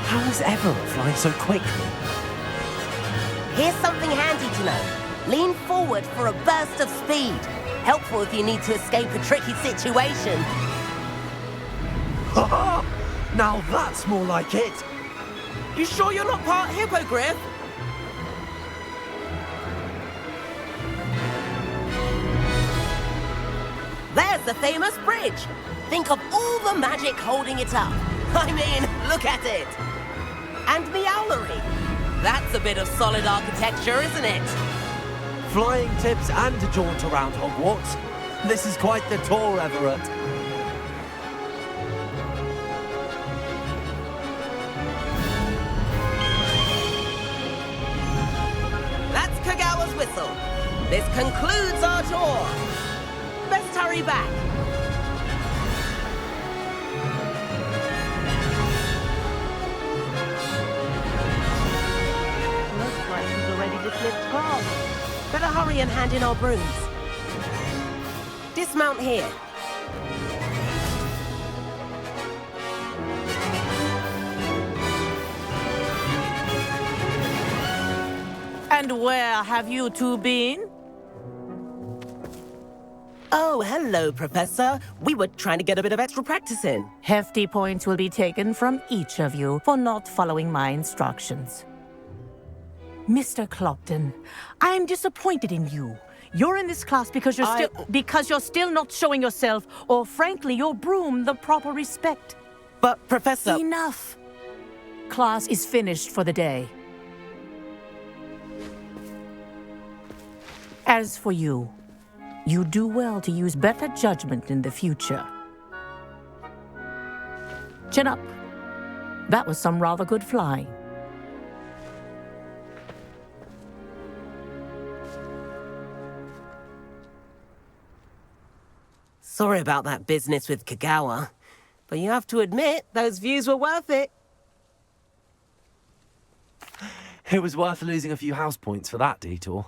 [SPEAKER 2] How is Everett flying so quickly?
[SPEAKER 16] Here's something handy to know. Lean forward for a burst of speed. Helpful if you need to escape a tricky situation.
[SPEAKER 2] Now that's more like it.
[SPEAKER 16] You sure you're not part hippogriff? There's the famous bridge. Think of all the magic holding it up. I mean, look at it. And Meowlery. That's a bit of solid architecture, isn't it?
[SPEAKER 2] Flying tips and a jaunt around Hogwarts. This is quite the tour, Everett.
[SPEAKER 16] That's Kagawa's whistle. This concludes our tour. Best hurry back. Looks like he's already dismissed class. Better hurry and hand in our brooms. Dismount here.
[SPEAKER 19] And where have you two been?
[SPEAKER 16] Oh, hello, Professor. We were trying to get a bit of extra practice in.
[SPEAKER 19] Hefty points will be taken from each of you for not following my instructions. Mr. Clopton, I am disappointed in you. You're in this class because you're still not showing yourself, or frankly, your broom the proper respect.
[SPEAKER 16] But, Professor...
[SPEAKER 19] Enough. Class is finished for the day. As for you, you do well to use better judgment in the future. Chin up. That was some rather good flying.
[SPEAKER 16] Sorry about that business with Kagawa, but you have to admit, those views were worth it.
[SPEAKER 2] It was worth losing a few house points for that detour.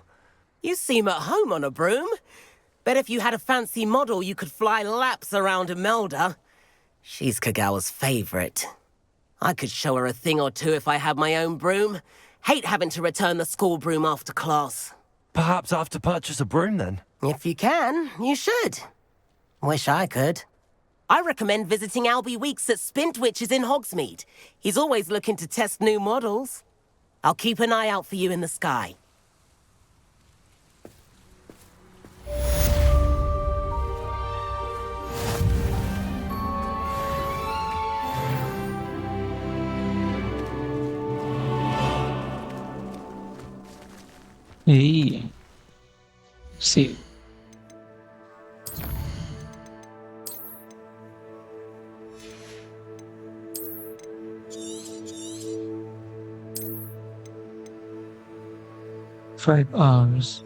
[SPEAKER 16] You seem at home on a broom. Bet if you had a fancy model, you could fly laps around Imelda. She's Kagawa's favorite. I could show her a thing or two if I had my own broom. Hate having to return the school broom after class.
[SPEAKER 2] Perhaps I have to purchase a broom then?
[SPEAKER 16] If you can, you should. Wish I could. I recommend visiting Albie Weeks at Spintwitches in Hogsmeade. He's always looking to test new models. I'll keep an eye out for you in the sky.
[SPEAKER 1] Hey. See. $5.